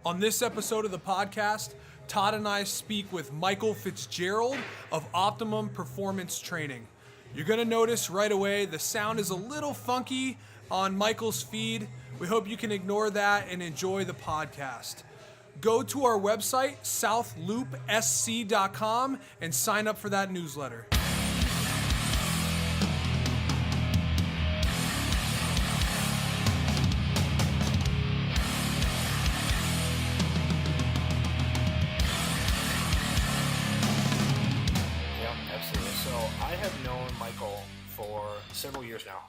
On this episode of the podcast, Todd and I speak with Michael FitzGerald of Optimum Performance Training. You're going to notice right away the sound is a little funky on Michael's feed. We hope you can ignore that and enjoy the podcast. Go to our website, southloopsc.com, and sign up for that newsletter. Several years now.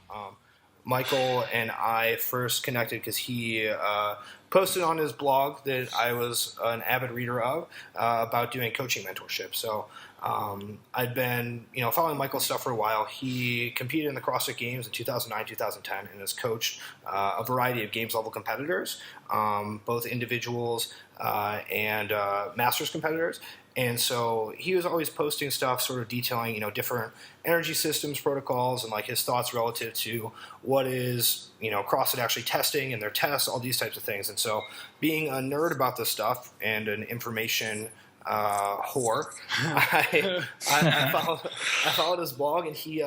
Michael and I first connected because he posted on his blog that I was an avid reader of about doing coaching mentorship. So I'd been following Michael's stuff for a while. He competed in the CrossFit Games in 2009, 2010, and has coached a variety of games level competitors, both individuals and masters competitors. And so he was always posting stuff sort of detailing, different energy systems protocols and like his thoughts relative to what is, CrossFit actually testing and their tests, all these types of things. And so being a nerd about this stuff and an information whore, I followed his blog, and he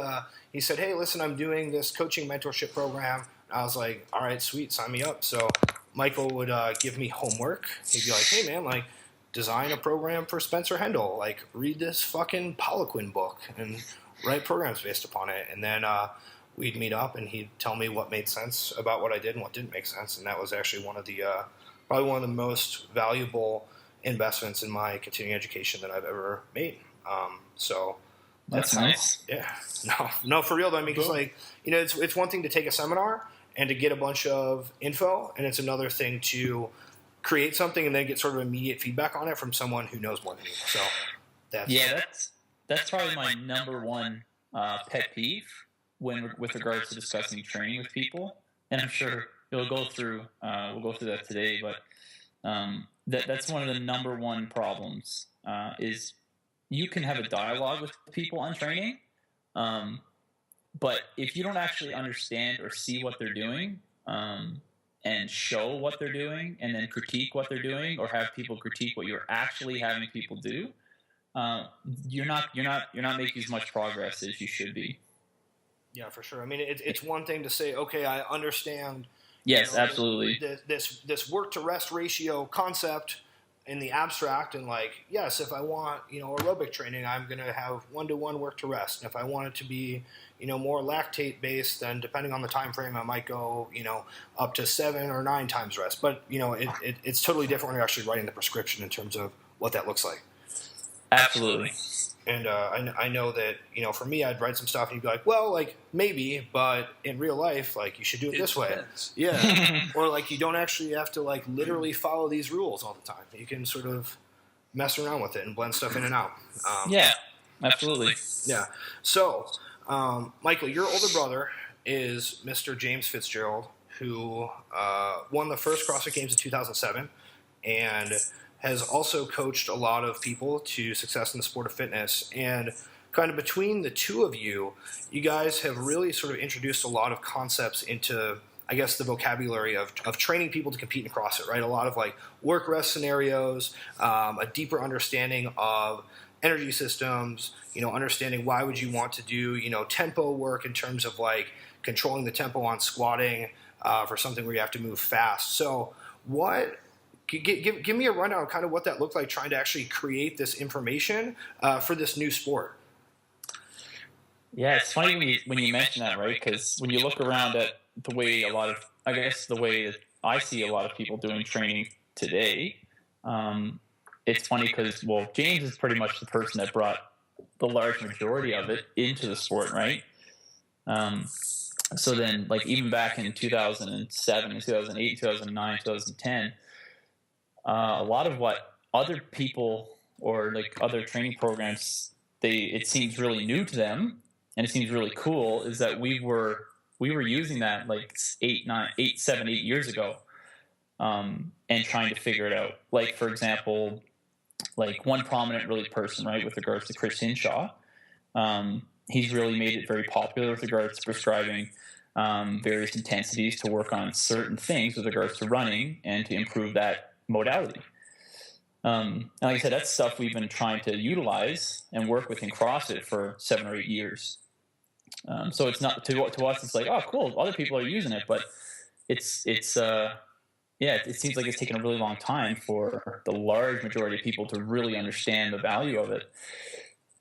said, "Hey, listen, I'm doing this coaching mentorship program." And I was like, "All right, sweet, sign me up." So Michael would give me homework. He'd be like, "Hey, man, like, design a program for Spencer Hendel. Like, read this fucking Poliquin book and write programs based upon it." And then we'd meet up, and he'd tell me what made sense about what I did and what didn't make sense. And that was actually probably one of the most valuable investments in my continuing education that I've ever made. So that's nice. Yeah. No, for real though. I mean, because it's one thing to take a seminar and to get a bunch of info, and it's another thing to create something and then get sort of immediate feedback on it from someone who knows more than you. So that's probably my number one pet peeve with regards to discussing training with people. And I'm sure we'll go through that today, but that's one of the number one problems is you can have a dialogue with people on training, but if you don't actually understand or see what they're doing, and show what they're doing, and then critique what they're doing, or have people critique what you're actually having people do, you're not making as much progress as you should be. Yeah, for sure. I mean, it's one thing to say, okay, I understand. Yes, absolutely. This work to rest ratio concept in the abstract, and like, yes, if I want aerobic training, I'm going to have 1-to-1 work to rest. And if I want it to be more lactate based, then depending on the time frame, I might go up to 7 or 9 times rest. But it's totally different when you're actually writing the prescription in terms of what that looks like. Absolutely. And I know that for me, I'd write some stuff and you'd be like, well, like, maybe, but in real life, like, you should do it this way. Yeah. Or like, you don't actually have to like literally follow these rules all the time. You can sort of mess around with it and blend stuff in and out. Yeah, absolutely. Yeah. So Michael, your older brother is Mr. James FitzGerald, who won the first CrossFit Games in 2007 and has also coached a lot of people to success in the sport of fitness. And kind of between the two of you, you guys have really sort of introduced a lot of concepts into, I guess, the vocabulary of training people to compete in CrossFit, right? A lot of like work rest scenarios, a deeper understanding of energy systems, understanding why would you want to do, tempo work in terms of like controlling the tempo on squatting for something where you have to move fast. So give me a rundown of kind of what that looked like trying to actually create this information for this new sport. Yeah, it's funny when you mention that, right? Because when you look around at the way the way that I see a lot of people doing training today, it's funny because, well, James is pretty much the person that brought the large majority of it into the sport, right? So then, like, even back in 2007, 2008, 2009, 2010, a lot of what other people or like other training programs, it seems really new to them, and it seems really cool, is that we were using that like 8 years ago, and trying to figure it out. Like, for example, like one prominent really person, right, with regards to Chris Hinshaw, he's really made it very popular with regards to prescribing various intensities to work on certain things with regards to running and to improve that modality. And like I said, that's stuff we've been trying to utilize and work with in CrossFit for 7 or 8 years. So it's not to us. It's like, oh, cool. Other people are using it, but it seems like it's taken a really long time for the large majority of people to really understand the value of it.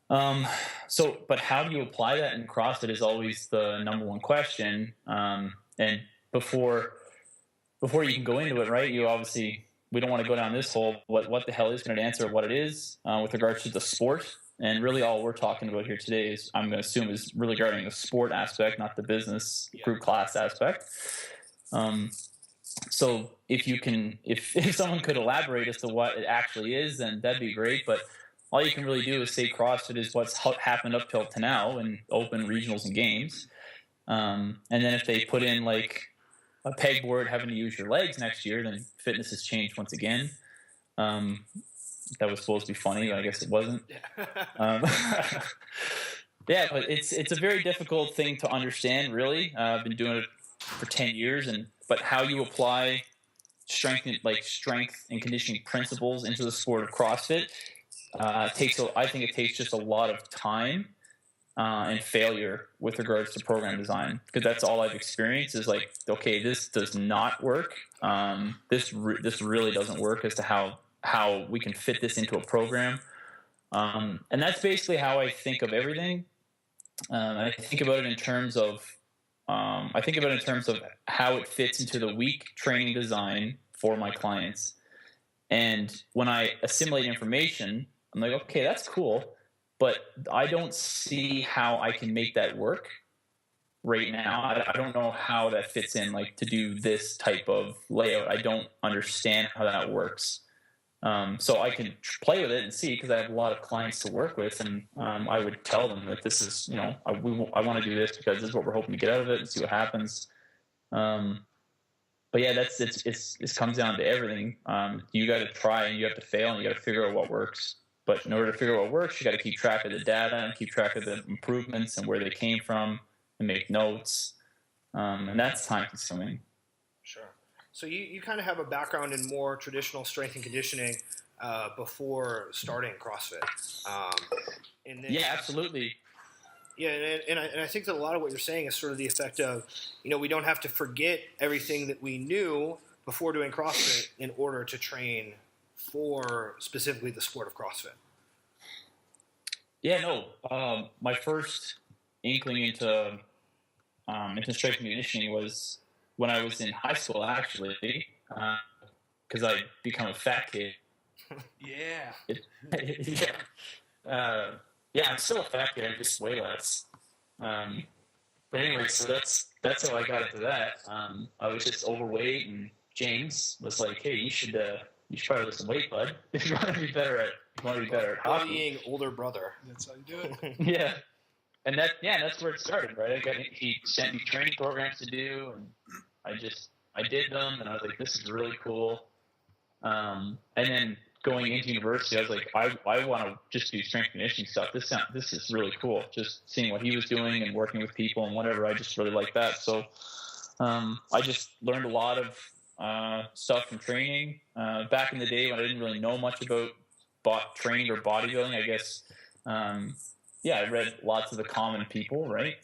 But how do you apply that in CrossFit is always the number one question. And before you can go into it, right, we don't want to go down this hole. What the hell is going to answer what it is with regards to the sport. And really all we're talking about here today is, I'm going to assume, is really regarding the sport aspect, not the business group class aspect. So if someone could elaborate as to what it actually is, then that'd be great. But all you can really do is say CrossFit is what's happened up till to now in open, regionals, and games. And then if they put in like a pegboard having to use your legs next year, then fitness has changed once again. That was supposed to be funny, but I guess it wasn't. Yeah, but it's a very difficult thing to understand, really. I've been doing it for 10 years, but how you apply strength and conditioning principles into the sport of CrossFit I think it takes just a lot of time and failure with regards to program design, because that's all I've experienced is like, okay, this does not work. This really doesn't work as to how we can fit this into a program. And that's basically how I think of everything. I think about it in terms of how it fits into the week training design for my clients. And when I assimilate information, I'm like, okay, that's cool, but I don't see how I can make that work right now. I don't know how that fits in, like to do this type of layout. I don't understand how that works. So I can play with it and see, because I have a lot of clients to work with, and I would tell them that this is, I want to do this because this is what we're hoping to get out of it and see what happens. But yeah, it comes down to everything. You got to try and you have to fail and you got to figure out what works. But in order to figure out what works, you got to keep track of the data and keep track of the improvements and where they came from and make notes. And that's time consuming. Sure. So you kind of have a background in more traditional strength and conditioning before starting CrossFit. Yeah, absolutely. Yeah, and I think that a lot of what you're saying is sort of the effect of, we don't have to forget everything that we knew before doing CrossFit in order to train for specifically the sport of CrossFit. Yeah, no. My first inkling into strength and conditioning was when I was in high school, actually, because I'd become a fat kid. Yeah. Yeah, I'm still a fat kid. I just weigh less. But anyway, so that's how I got into that. I was just overweight, and James was like, "Hey, you should probably lose some weight, bud. If you want to be better at hockey." Bullying older brother. That's how you do it. Yeah, and that's where it started, right? He sent me training programs to do, and I did them, and I was like, "This is really cool." And then going into university, I was like, I want to just do strength conditioning stuff. This is really cool. Just seeing what he was doing and working with people and whatever, I just really like that. So I just learned a lot of stuff from training. Back in the day when I didn't really know much about training or bodybuilding, I guess, I read lots of the common people, right?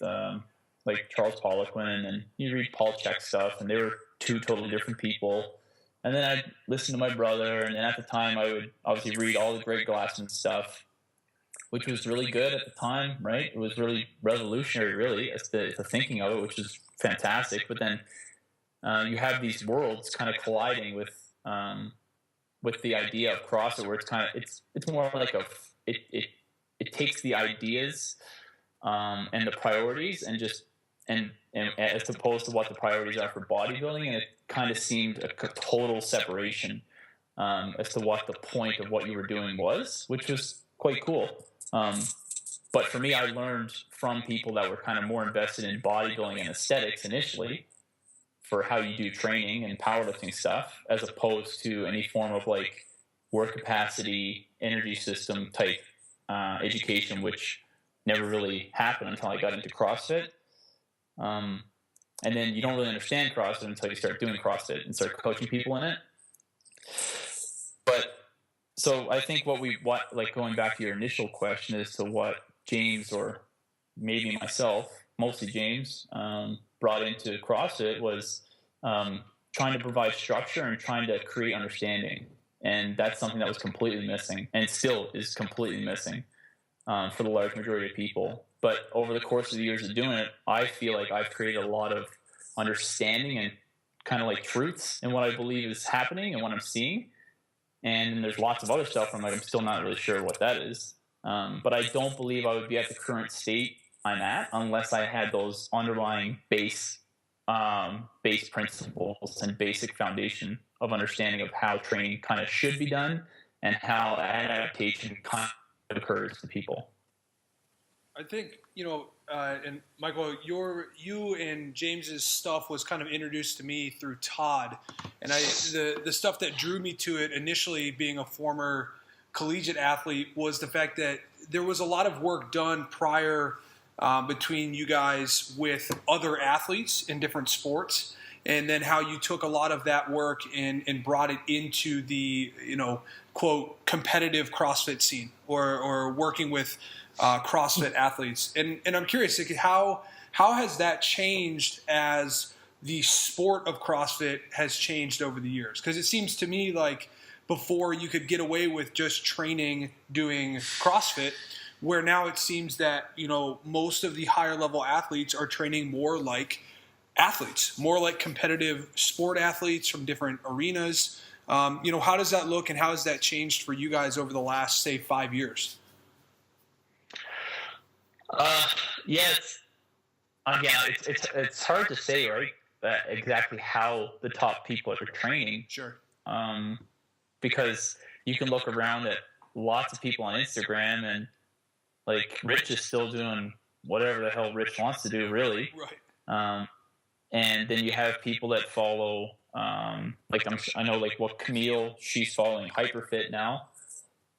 Like Charles Poliquin, and you read Paul Chek stuff, and they were two totally different people. And then I'd listen to my brother, and then at the time I would obviously read all the Greg Glassman stuff, which was really good at the time, right? It was really revolutionary, really, as the thinking of it, which is fantastic. But then you have these worlds kind of colliding with the idea of CrossFit, where it's more like it takes the ideas and the priorities and as opposed to what the priorities are for bodybuilding, and it kind of seemed a total separation as to what the point of what you were doing was, which was quite cool. But for me, I learned from people that were kind of more invested in bodybuilding and aesthetics initially for how you do training and powerlifting stuff, as opposed to any form of like work capacity, energy system type education, which never really happened until I got into CrossFit. And then you don't really understand CrossFit until you start doing CrossFit and start coaching people in it. So I think what like going back to your initial question as to what James or maybe myself, mostly James, brought into CrossFit was um, trying to provide structure and trying to create understanding. And that's something that was completely missing and still is completely missing for the large majority of people. But over the course of the years of doing it, I feel like I've created a lot of understanding and kind of like truths in what I believe is happening and what I'm seeing. And there's lots of other stuff I'm still not really sure what that is. But I don't believe I would be at the current state I'm at unless I had those underlying base principles and basic foundation of understanding of how training kind of should be done and how adaptation kind of occurs to people. I think, and Michael, you and James's stuff was kind of introduced to me through Todd, and the stuff that drew me to it initially, being a former collegiate athlete, was the fact that there was a lot of work done prior between you guys with other athletes in different sports, and then how you took a lot of that work and brought it into the, quote, competitive CrossFit scene or working with CrossFit athletes. And I'm curious, like, how has that changed as the sport of CrossFit has changed over the years? Because it seems to me like before you could get away with just training doing CrossFit, where now it seems that, most of the higher level athletes are training more like athletes, more like competitive sport athletes from different arenas. How does that look, and how has that changed for you guys over the last, say, 5 years? Yes. Again, it's hard to say, right? Exactly how the top people are training. Sure. Because you can look around at lots of people on Instagram, and like Rich is still doing whatever the hell Rich wants to do, really. Right. And then you have people that follow, I know like what Camille, she's following Hyperfit now.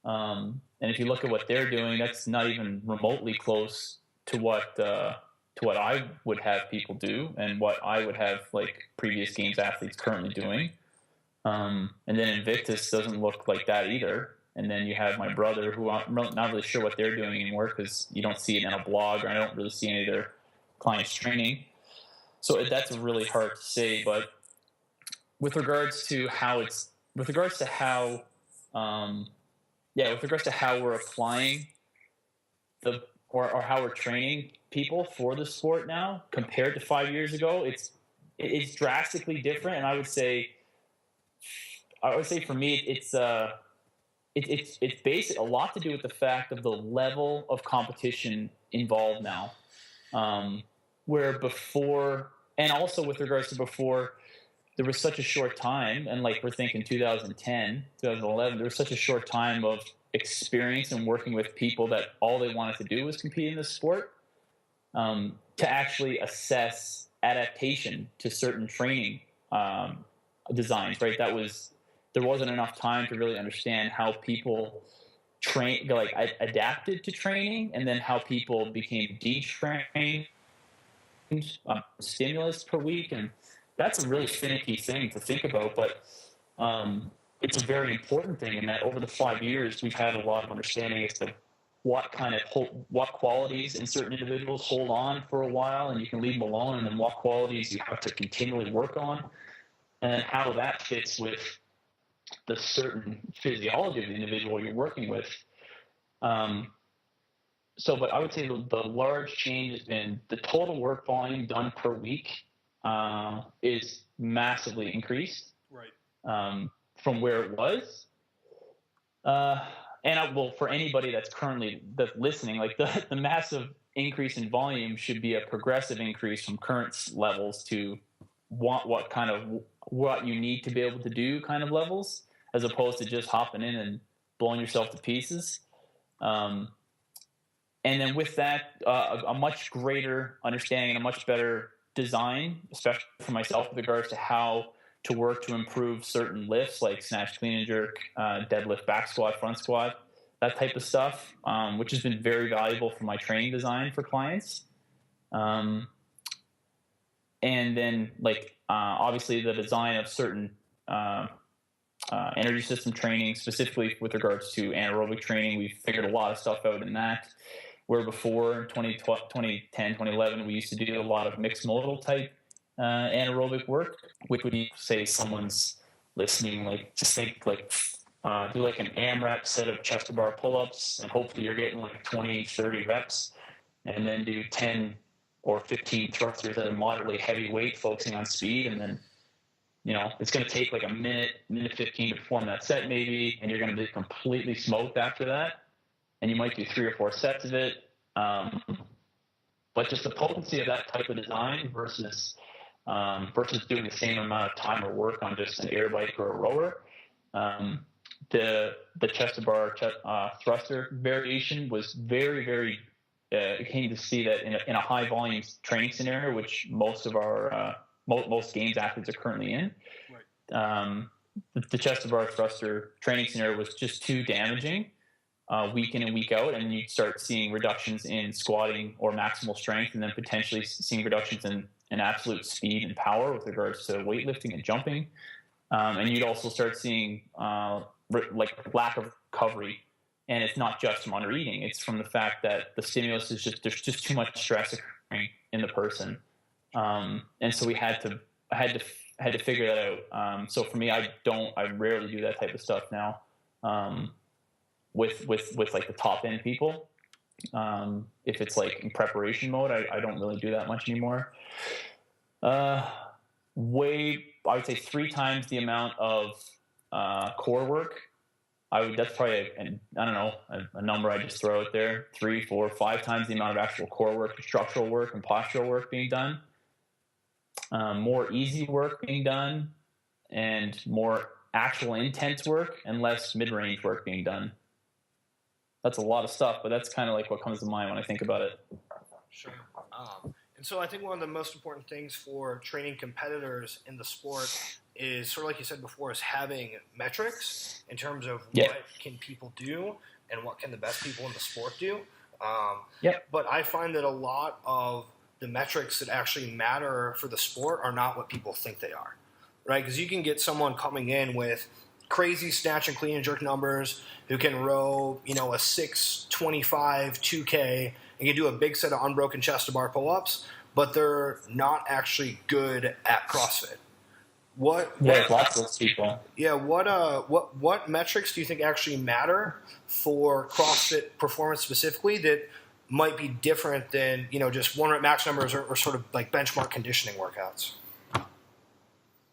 And if you look at what they're doing, that's not even remotely close to what I would have people do and what I would have like previous games athletes currently doing. And then Invictus doesn't look like that either. And then you have my brother, who I'm not really sure what they're doing anymore because you don't see it in a blog, or I don't really see any of their clients training. So that's really hard to say. But with regards to how we're applying or how we're training people for the sport now compared to 5 years ago, it's drastically different. And I would say for me, it's basic, a lot to do with the fact of the level of competition involved now. Where before, and also with regards to before, there was such a short time, and like we're thinking 2010, 2011, there was such a short time of experience and working with people that all they wanted to do was compete in the sport, to actually assess adaptation to certain training designs, right? There wasn't enough time to really understand how people adapted to training, and then how people became detrained, stimulus per week. And that's a really finicky thing to think about, but it's a very important thing in that over the 5 years, we've had a lot of understanding as to what qualities in certain individuals hold on for a while and you can leave them alone, and then what qualities you have to continually work on, and how that fits with the certain physiology of the individual you're working with. But I would say the large change has been the total work volume done per week is massively increased, Right. From where it was. For anybody that's listening, like the massive increase in volume should be a progressive increase from current levels to what you need to be able to do kind of levels, as opposed to just hopping in and blowing yourself to pieces. And then with that, a much greater understanding and a much better design, especially for myself, with regards to how to work to improve certain lifts like snatch, clean and jerk, deadlift, back squat, front squat, that type of stuff, which has been very valuable for my training design for clients. And then obviously the design of certain energy system training, specifically with regards to anaerobic training. We've figured a lot of stuff out in that. Where before, in 2010, 2011, we used to do a lot of mixed modal type anaerobic work, which would be, say, someone's listening, like, just think, like, do like an AMRAP set of chest to bar pull-ups, and hopefully you're getting like 20, 30 reps, and then do 10 or 15 thrusters at a moderately heavy weight, focusing on speed, and then, it's going to take like a minute 15 to perform that set maybe, and you're going to be completely smoked after that. And you might do 3 or 4 sets of it. But just the potency of that type of design versus doing the same amount of time or work on just an air bike or a rower. The chest to bar thruster variation was very, very came to see that in a high volume training scenario, which most of our most games athletes are currently in. Right. The chest to bar thruster training scenario was just too damaging. Week in and week out, and you'd start seeing reductions in squatting or maximal strength, and then potentially seeing reductions in absolute speed and power with regards to weightlifting and jumping. And you'd also start seeing like lack of recovery. And it's not just from under-eating. It's from the fact that the stimulus is there's just too much stress occurring in the person. And so I had to figure that out. So for me, I rarely do that type of stuff now. With like the top end people, if it's like in preparation mode, I don't really do that much anymore. I would say 3 times the amount of core work. That's probably a number I just throw out there. 3, 4, 5 times the amount of actual core work, structural work, and postural work being done. More easy work being done, and more actual intense work, and less mid-range work being done. That's a lot of stuff, but that's kind of like what comes to mind when I think about it. Sure. And so I think one of the most important things for training competitors in the sport is, sort of like you said before, is having metrics in terms of what can people do and what can the best people in the sport do. But I find that a lot of the metrics that actually matter for the sport are not what people think they are, right? Because you can get someone coming in with crazy snatch and clean and jerk numbers who can row, a 6:25 2K and can do a big set of unbroken chest to bar pull-ups, but they're not actually good at CrossFit. Lots of those people. Yeah, what metrics do you think actually matter for CrossFit performance specifically that might be different than, just 1 rep max numbers or sort of like benchmark conditioning workouts?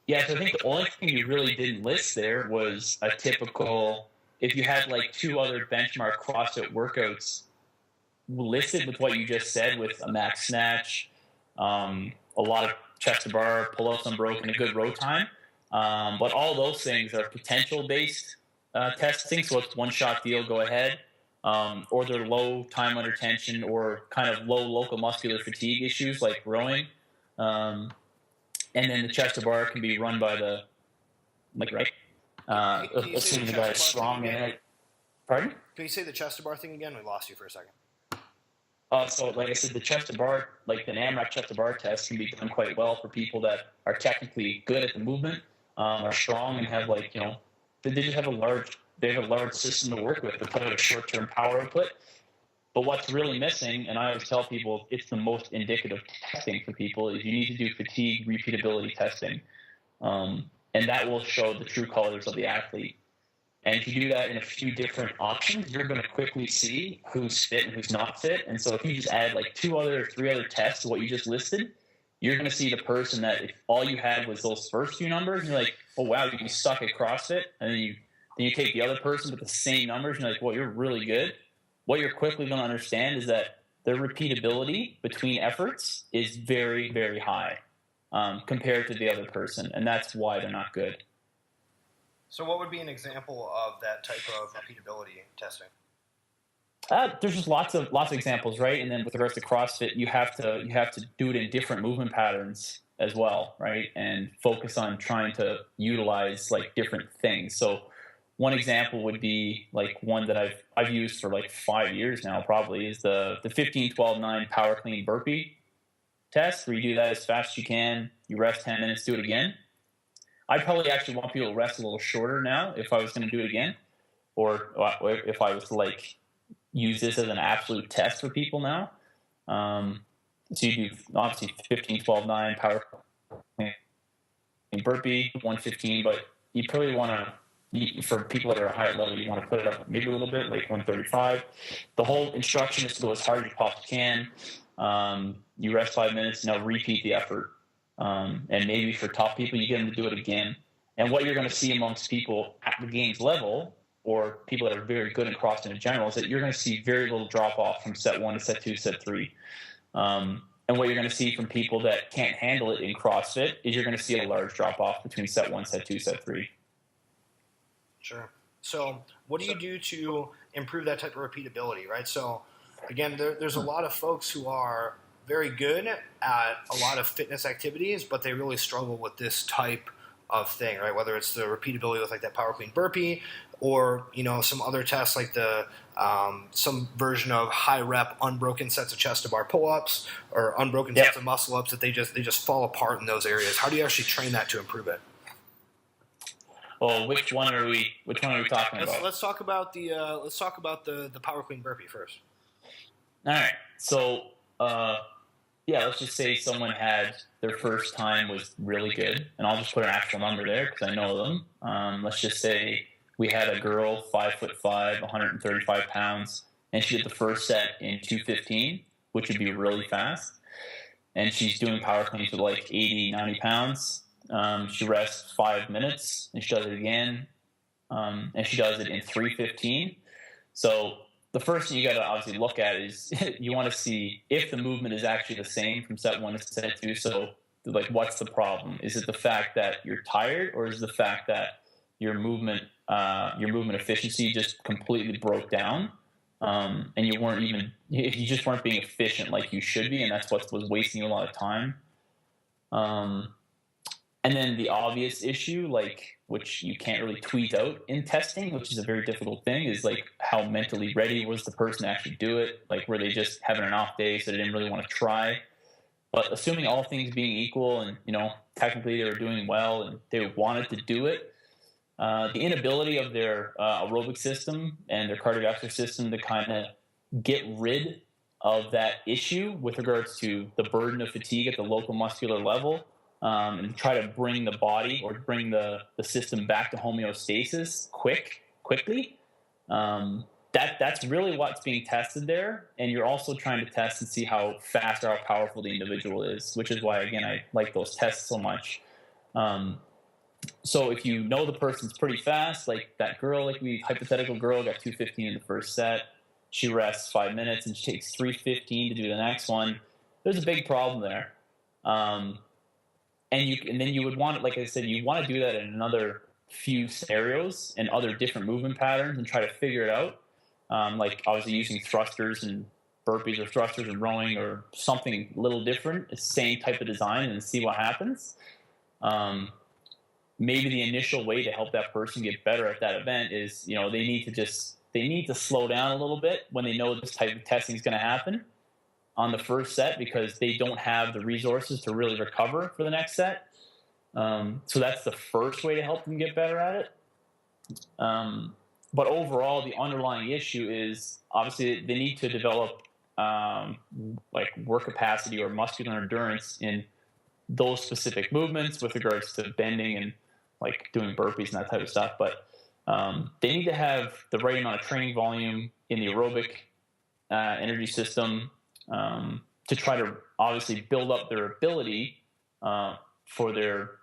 Yeah, so I think the only thing you really didn't list there was a typical, if you had like 2 other benchmark CrossFit workouts listed with what you just said, with a max snatch, a lot of chest to bar, pull-ups unbroken, a good row time. But all those things are potential-based testing, so it's one-shot deal, go ahead. Or they're low time under tension or kind of low local muscular fatigue issues like rowing. And then the chest to bar can be run by assuming the guy is strong. Pardon? Can you say the chest to bar thing again? We lost you for a second. So like I said, the chest to bar, like the AMRAP chest to bar test, can be done quite well for people that are technically good at the movement, are strong, and have they just have a large system to work with to put out a short-term power output. But what's really missing, and I always tell people it's the most indicative testing for people, is you need to do fatigue repeatability testing. And that will show the true colors of the athlete. And if you do that in a few different options, you're going to quickly see who's fit and who's not fit. And so if you just add like 2 other or 3 other tests to what you just listed, you're going to see the person that if all you had was those first few numbers, and you're like, oh, wow, you suck at CrossFit. And then you take the other person with the same numbers, and you're like, well, you're really good. What you're quickly going to understand is that their repeatability between efforts is very, very high compared to the other person, and that's why they're not good. So what would be an example of that type of repeatability testing? There's just lots of examples, right? And then with regards to CrossFit, you have to do it in different movement patterns as well, right? And focus on trying to utilize like different things. So one example would be like one that I've used for like 5 years now, probably, is the 15-12-9 power clean burpee test, where you do that as fast as you can, you rest 10 minutes, do it again. I'd probably actually want people to rest a little shorter now if I was going to do it again, or if I was to like use this as an absolute test for people now. So you do obviously 15, 12, 9 power burpee, 115, but you probably want to, for people that are at a higher level, you want to put it up maybe a little bit, like 135. The whole instruction is to go as hard as you possibly can. You rest 5 minutes, now repeat the effort. And maybe for top people, you get them to do it again. And what you're going to see amongst people at the games level, or people that are very good in CrossFit in general, is that you're going to see very little drop off from set 1 to set 2, set 3. And what you're going to see from people that can't handle it in CrossFit is you're going to see a large drop off between set 1, set 2, set 3. Sure. So what do you do to improve that type of repeatability, right? So again, there's a lot of folks who are very good at a lot of fitness activities, but they really struggle with this type of thing, right? Whether it's the repeatability with like that Power Clean burpee, or some other tests like the some version of high rep unbroken sets of chest to bar pull ups, or unbroken sets of muscle ups that they just fall apart in those areas. How do you actually train that to improve it? Well, which one are we talking about? Let's talk about the Power Clean burpee first. All right. So let's just say someone had their first time was really good, and I'll just put an actual number there because I know them. Let's just say we had a girl, 5'5", 135 pounds, and she did the first set in 2:15, which would be really fast. And she's doing power cleans with like 80, 90 pounds. She rests 5 minutes, and she does it again, and she does it in 3:15. So the first thing you got to obviously look at is you want to see if the movement is actually the same from set 1 to set 2. So like, what's the problem? Is it the fact that you're tired, or is it the fact that your movement efficiency just completely broke down, and you just weren't being efficient like you should be, and that's what was wasting you a lot of time. And then the obvious issue, like, which you can't really tweet out in testing, which is a very difficult thing, is like, how mentally ready was the person to actually do it? Like, were they just having an off day so they didn't really want to try? But assuming all things being equal, and technically they were doing well and they wanted to do it, the inability of their aerobic system and their cardiovascular system to kind of get rid of that issue with regards to the burden of fatigue at the local muscular level, and try to bring the body, or bring the system back to homeostasis quickly. That's really what's being tested there. And you're also trying to test and see how fast or how powerful the individual is, which is why, again, I like those tests so much. So if you know the person's pretty fast, like that girl, hypothetical girl got 2:15 in the first set, she rests 5 minutes and she takes 3:15 to do the next one, there's a big problem there. And then you would want, like I said, you want to do that in another few scenarios and other different movement patterns and try to figure it out. Like obviously using thrusters and burpees, or thrusters and rowing, or something a little different, the same type of design, and see what happens. Maybe the initial way to help that person get better at that event is, they need to slow down a little bit when they know this type of testing is going to happen on the first set, because they don't have the resources to really recover for the next set. So that's the first way to help them get better at it. But overall, the underlying issue is obviously they need to develop like work capacity or muscular endurance in those specific movements with regards to bending and like doing burpees and that type of stuff. But they need to have the right amount of training volume in the aerobic energy system, to try to obviously build up their ability for their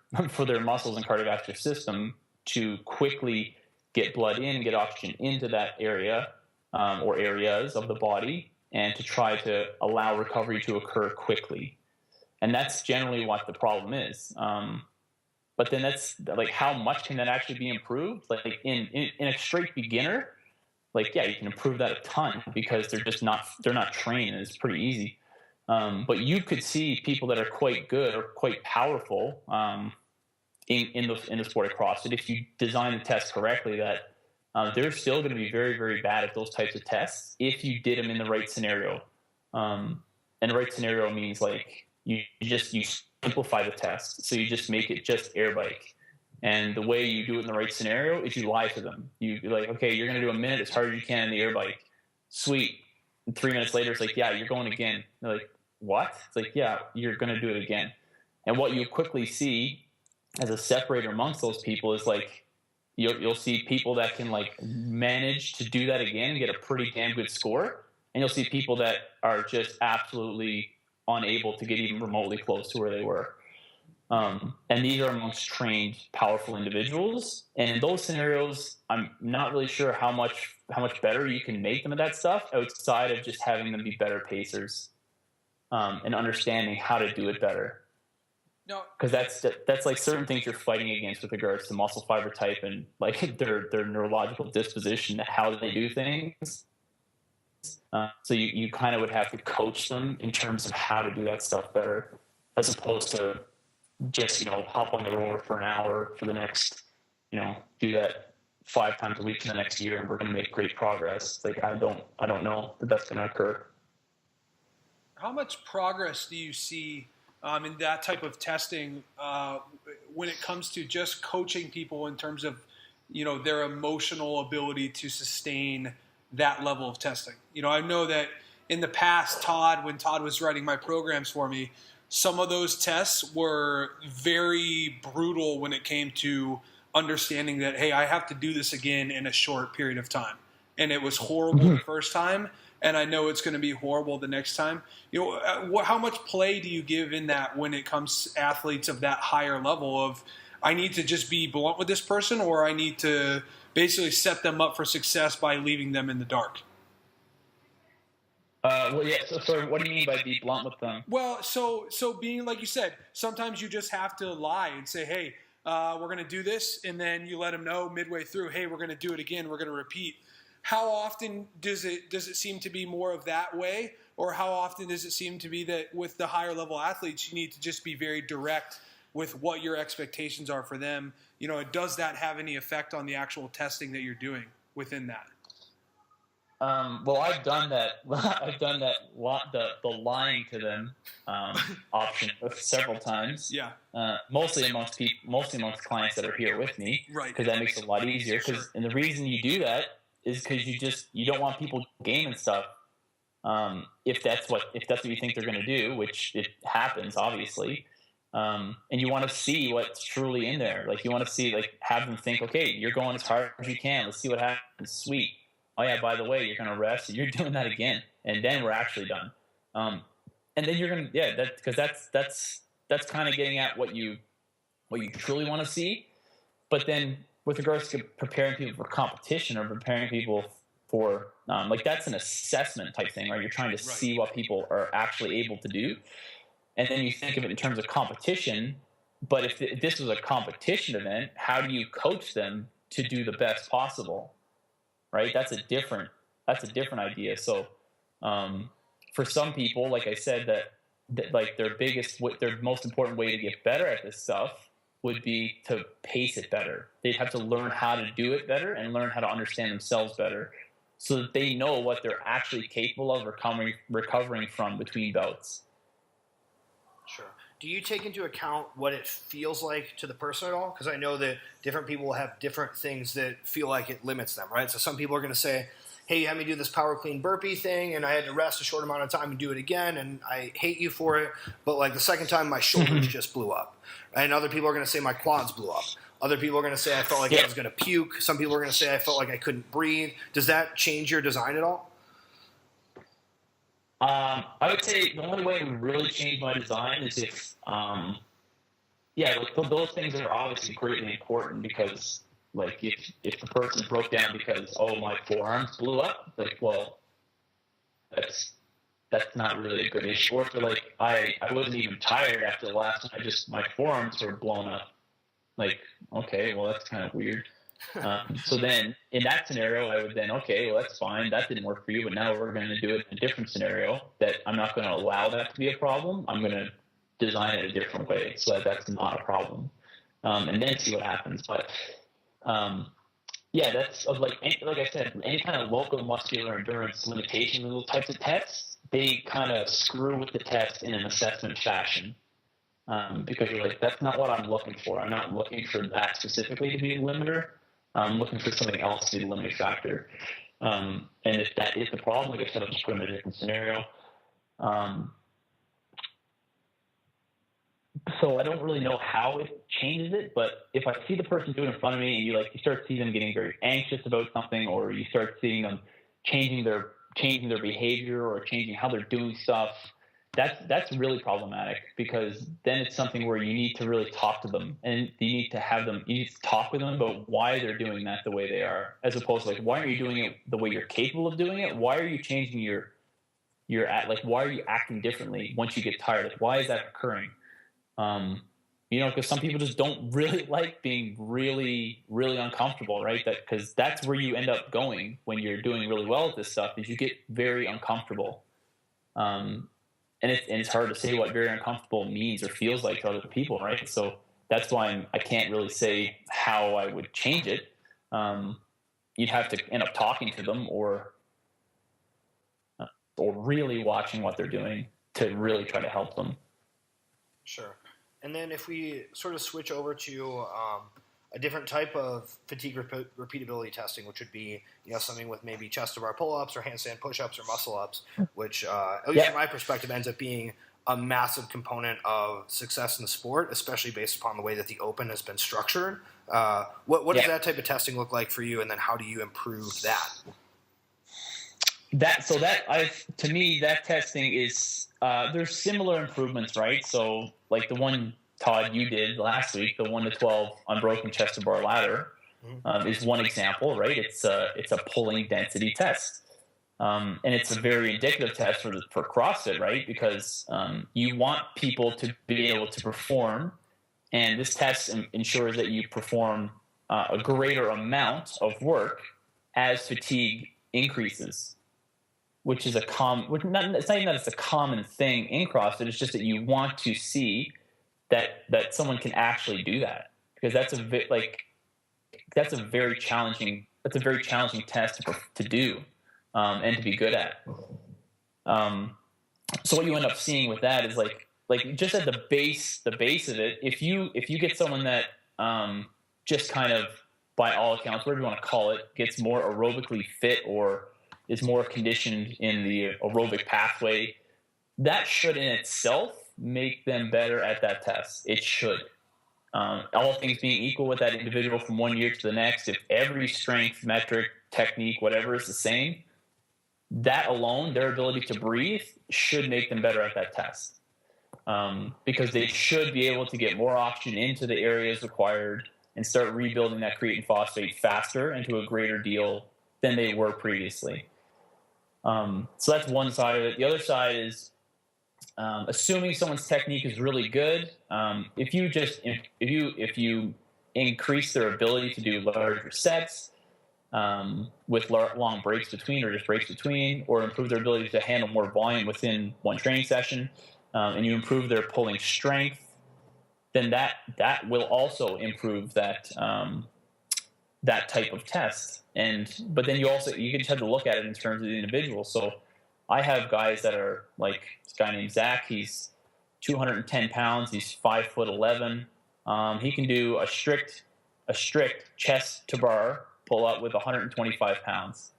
muscles and cardiovascular system to quickly get blood in, get oxygen into that area, or areas of the body, and to try to allow recovery to occur quickly. And that's generally what the problem is. But then that's like, how much can that actually be improved? Like in a straight beginner, like, yeah, you can improve that a ton because they're not trained, and it's pretty easy. But you could see people that are quite good or quite powerful in the sport of CrossFit, if you design the test correctly, that they're still going to be very, very bad at those types of tests if you did them in the right scenario. And the right scenario means like you simplify the test, so you just make it just air bike, And the way you do it in the right scenario is you lie to them. You're like, okay, you're going to do a minute as hard as you can in the air bike. Sweet. And 3 minutes later, it's like, yeah, you're going again. They're like, what? It's like, yeah, you're going to do it again. And what you quickly see as a separator amongst those people is like, you'll see people that can like manage to do that again and get a pretty damn good score. And you'll see people that are just absolutely unable to get even remotely close to where they were. And these are amongst trained, powerful individuals. And in those scenarios, I'm not really sure how much better you can make them at that stuff outside of just having them be better pacers, and understanding how to do it better. No, because that's like certain things you're fighting against with regards to muscle fiber type and like their neurological disposition to how they do things. So you kind of would have to coach them in terms of how to do that stuff better, as opposed to just, hop on the rower for an hour for the next, do that 5 times a week for the next year and we're going to make great progress. Like, I don't know that that's going to occur. How much progress do you see in that type of testing when it comes to just coaching people in terms of, their emotional ability to sustain that level of testing? I know that in the past, when Todd was writing my programs for me, some of those tests were very brutal when it came to understanding that, hey, I have to do this again in a short period of time. And it was horrible the first time, and I know it's going to be horrible the next time. How much play do you give in that when it comes to athletes of that higher level of, I need to just be blunt with this person, or I need to basically set them up for success by leaving them in the dark? So what do you mean by be blunt with them? Well, so being, like you said, sometimes you just have to lie and say, hey, we're going to do this, and then you let them know midway through, hey, we're going to do it again, we're going to repeat. How often does it seem to be more of that way, or how often does it seem to be that with the higher level athletes, you need to just be very direct with what your expectations are for them? Does that have any effect on the actual testing that you're doing within that? Well, I've done that. The lying to them option several times. Yeah. Mostly amongst clients that are here with me, Right. Because that makes it a lot easier. And the reason you do that is because you don't want people gaming stuff. If that's what you think they're going to do, which it happens, obviously. And you want to see what's truly in there. Like, you want to see, like, have them think, okay, you're going as hard as you can. Let's see what happens. Sweet. Oh yeah, by the way, you're going to rest and you're doing that again. And then we're actually done. And then you're going to, because that's kind of getting at what you truly want to see. But then with regards to preparing people for competition or preparing people for, that's an assessment type thing, right? You're trying to see what people are actually able to do. And then you think of it in terms of competition. But if this was a competition event, how do you coach them to do the best possible? Right? That's a different idea. So, for some people, like I said, that like their most important way to get better at this stuff would be to pace it better. They'd have to learn how to do it better and learn how to understand themselves better, so that they know what they're actually capable of recovering from between bouts. Sure. Do you take into account what it feels like to the person at all? Because I know that different people have different things that feel like it limits them, right? So some people are going to say, hey, you had me do this power clean burpee thing, and I had to rest a short amount of time and do it again, and I hate you for it. But like the second time, my shoulders just blew up. And other people are going to say my quads blew up. Other people are going to say I felt like I was going to puke. Some people are going to say I felt like I couldn't breathe. Does that change your design at all? I would say the only way to really change my design is if, those things are obviously greatly important, because, like, if the person broke down because, oh, my forearms blew up, like, well, that's not really a good issue. Or if they're like, I wasn't even tired after the last one, my forearms were blown up. Like, okay, well, that's kind of weird. So then in that scenario, I would then, okay, well, that's fine. That didn't work for you, but now we're going to do it in a different scenario that I'm not going to allow that to be a problem. I'm going to design it a different way so that that's not a problem. And then see what happens. But, that's like I said, any kind of local muscular endurance limitation, those types of tests, they kind of screw with the test in an assessment fashion. because you're like, that's not what I'm looking for. I'm not looking for that specifically to be a limiter. I'm looking for something else to be the limiting factor. And if that is the problem, like I said, I'll just put them in a different scenario. So I don't really know how it changes it, but if I see the person do it in front of me and you start seeing them getting very anxious about something, or you start seeing them changing their behavior or changing how they're doing stuff, that's really problematic, because then it's something where you need to really talk to them, and you need to talk with them about why they're doing that the way they are, as opposed to like, why are you doing it the way you're capable of doing it? Why are you changing why are you acting differently once you get tired? Like, why is that occurring? Because some people just don't really like being really, really uncomfortable, right? Because that's where you end up going when you're doing really well at this stuff, is you get very uncomfortable. And it's hard to say what very uncomfortable means or feels like to other people, right? So that's why I can't really say how I would change it. You'd have to end up talking to them, or really watching what they're doing to really try to help them. Sure. And then if we sort of switch over to a different type of fatigue repeatability testing, which would be something with maybe chest to bar pull-ups or handstand push-ups or muscle-ups, which at least from my perspective ends up being a massive component of success in the sport, especially based upon the way that the Open has been structured. What does that type of testing look like for you, and then how do you improve that? To me, that testing is there's similar improvements, right? So like the one, Todd, you did last week, the 1 to 12 unbroken chest to bar ladder, is one example, right? It's a pulling density test, and it's a very indicative test for CrossFit, right? Because you want people to be able to perform, and this test ensures that you perform a greater amount of work as fatigue increases, which is it's not even that it's a common thing in CrossFit. It's just that you want to see that someone can actually do that, because that's a very challenging test to do, and to be good at. So what you end up seeing with that is like just at the base of it, if you get someone that just kind of, by all accounts, whatever you want to call it, gets more aerobically fit or is more conditioned in the aerobic pathway, that should in itself make them better at that test. It should. All things being equal with that individual from 1 year to the next, if every strength, metric, technique, whatever is the same, that alone, their ability to breathe, should make them better at that test. Because they should be able to get more oxygen into the areas required and start rebuilding that creatine phosphate faster and to a greater deal than they were previously. So that's one side of it. The other side is assuming someone's technique is really good. If you increase their ability to do larger sets with long breaks between, or just breaks between, or improve their ability to handle more volume within one training session, and you improve their pulling strength, then that will also improve that type of test. But then you just have to look at it in terms of the individual. So I have guys that are like this guy named Zach. He's 210 pounds. He's 5'11". He can do a strict chest to bar pull up with 125 pounds.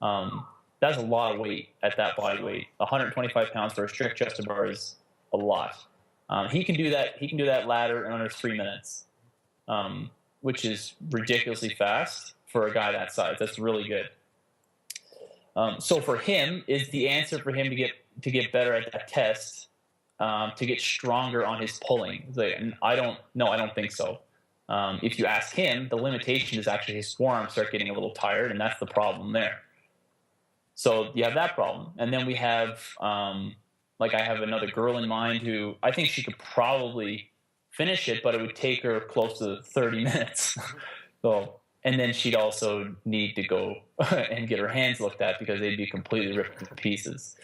That's a lot of weight at that body weight. 125 pounds for a strict chest to bar is a lot. He can do that. He can do that ladder in under 3 minutes, which is ridiculously fast for a guy that size. That's really good. So for him, is the answer for him to get better at that test, to get stronger on his pulling? I don't think so. If you ask him, the limitation is actually his forearms start getting a little tired, and that's the problem there. So you have that problem. And then we have, I have another girl in mind who I think she could probably finish it, but it would take her close to 30 minutes. And then she'd also need to go and get her hands looked at, because they'd be completely ripped to pieces.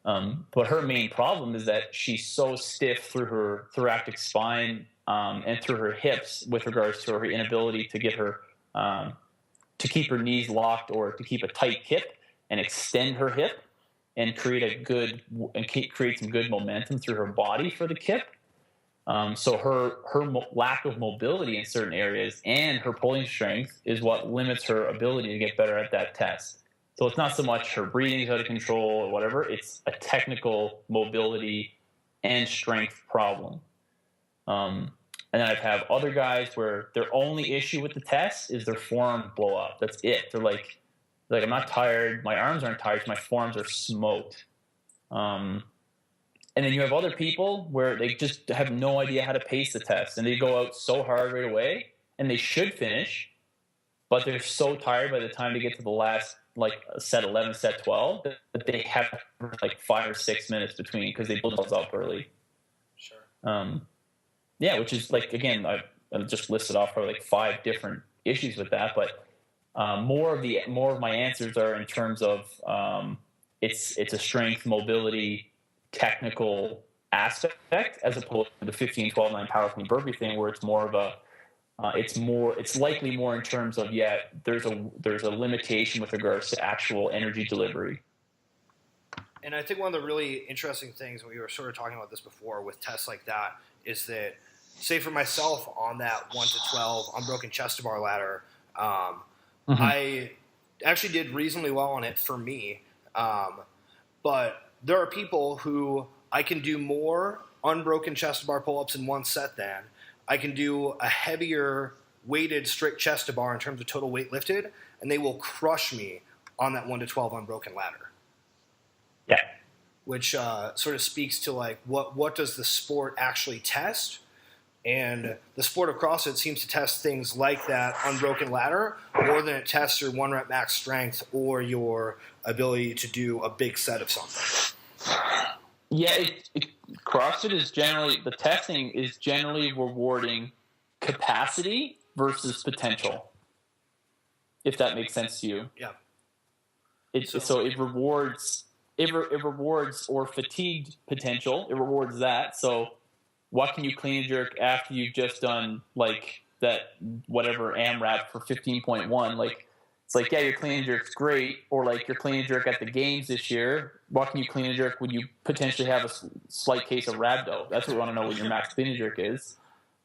But her main problem is that she's so stiff through her thoracic spine and through her hips with regards to her inability to get her to keep her knees locked, or to keep a tight hip and extend her hip and create some good momentum through her body for the kip. So her lack of mobility in certain areas and her pulling strength is what limits her ability to get better at that test. So it's not so much her breathing is out of control or whatever. It's a technical mobility and strength problem. And then I've have other guys where their only issue with the test is their forearm blow up. That's it. They're like I'm not tired. My arms aren't tired. My forearms are smoked. And then you have other people where they just have no idea how to pace the test, and they go out so hard right away, and they should finish, but they're so tired by the time they get to the last, like set 11, set 12, that they have like 5 or 6 minutes between because they build themselves up early. Sure. Yeah, which is like, again, I just listed off probably like 5 different issues with that, but more of my answers are in terms of it's a strength, mobility, technical aspect, as opposed to the 15, 12, 9 power clean burpee thing, where it's more of a it's likely more in terms of, there's a limitation with regards to actual energy delivery. And I think one of the really interesting things, we were sort of talking about this before with tests like that, is that, say for myself on that 1 to 12 unbroken chest to bar ladder, I actually did reasonably well on it for me. But there are people who I can do more unbroken chest to bar pull-ups in one set than. I can do a heavier weighted strict chest to bar in terms of total weight lifted, and they will crush me on that 1 to 12 unbroken ladder. Yeah. Which sort of speaks to like what does the sport actually test? And the sport of CrossFit seems to test things like that unbroken ladder more than it tests your 1 rep max strength or your ability to do a big set of something. Yeah, CrossFit is generally, the testing is generally rewarding capacity versus potential, if that makes sense to you. Yeah. So it rewards or fatigued potential. It rewards that. So what can you clean and jerk after you've just done like that whatever AMRAP for 15.1? Like, it's like, yeah, your clean and jerk's great, or like your clean and jerk at the games this year. What can you clean and jerk when you potentially have a slight case of rhabdo? That's what we want to know, what your max clean and jerk is.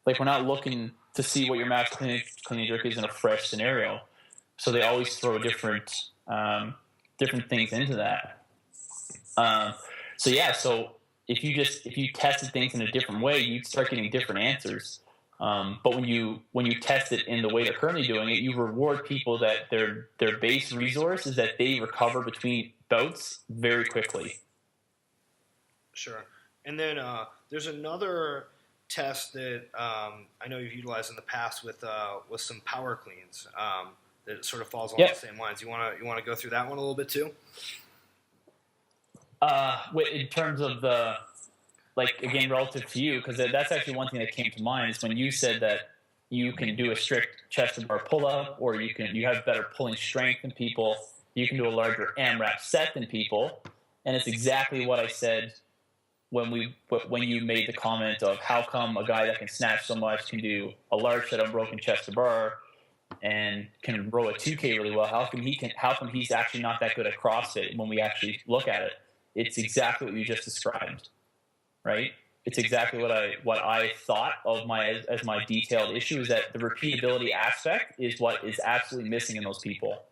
Like, we're not looking to see what your max clean and jerk is in a fresh scenario. So they always throw different things into that. So if you tested things in a different way, you'd start getting different answers. But when you test it in the way they're currently doing it, you reward people that their base resource is that they recover between bouts very quickly. Sure. And then there's another test that I know you've utilized in the past with some power cleans that sort of falls along the same lines. You want to go through that one a little bit too? In terms of the, like, again, relative to you, because that's actually one thing that came to mind is when you said that you can do a strict chest to bar pull-up, or you have better pulling strength than people, you can do a larger AMRAP set than people, and it's exactly what I said when you made the comment of how come a guy that can snatch so much can do a large set unbroken chest to bar and can row a 2K really well. How come he's actually not that good at CrossFit when we actually look at it? It's exactly what you just described, right? It's exactly what I thought of as my detailed issue, is that the repeatability aspect is what is absolutely missing in those people.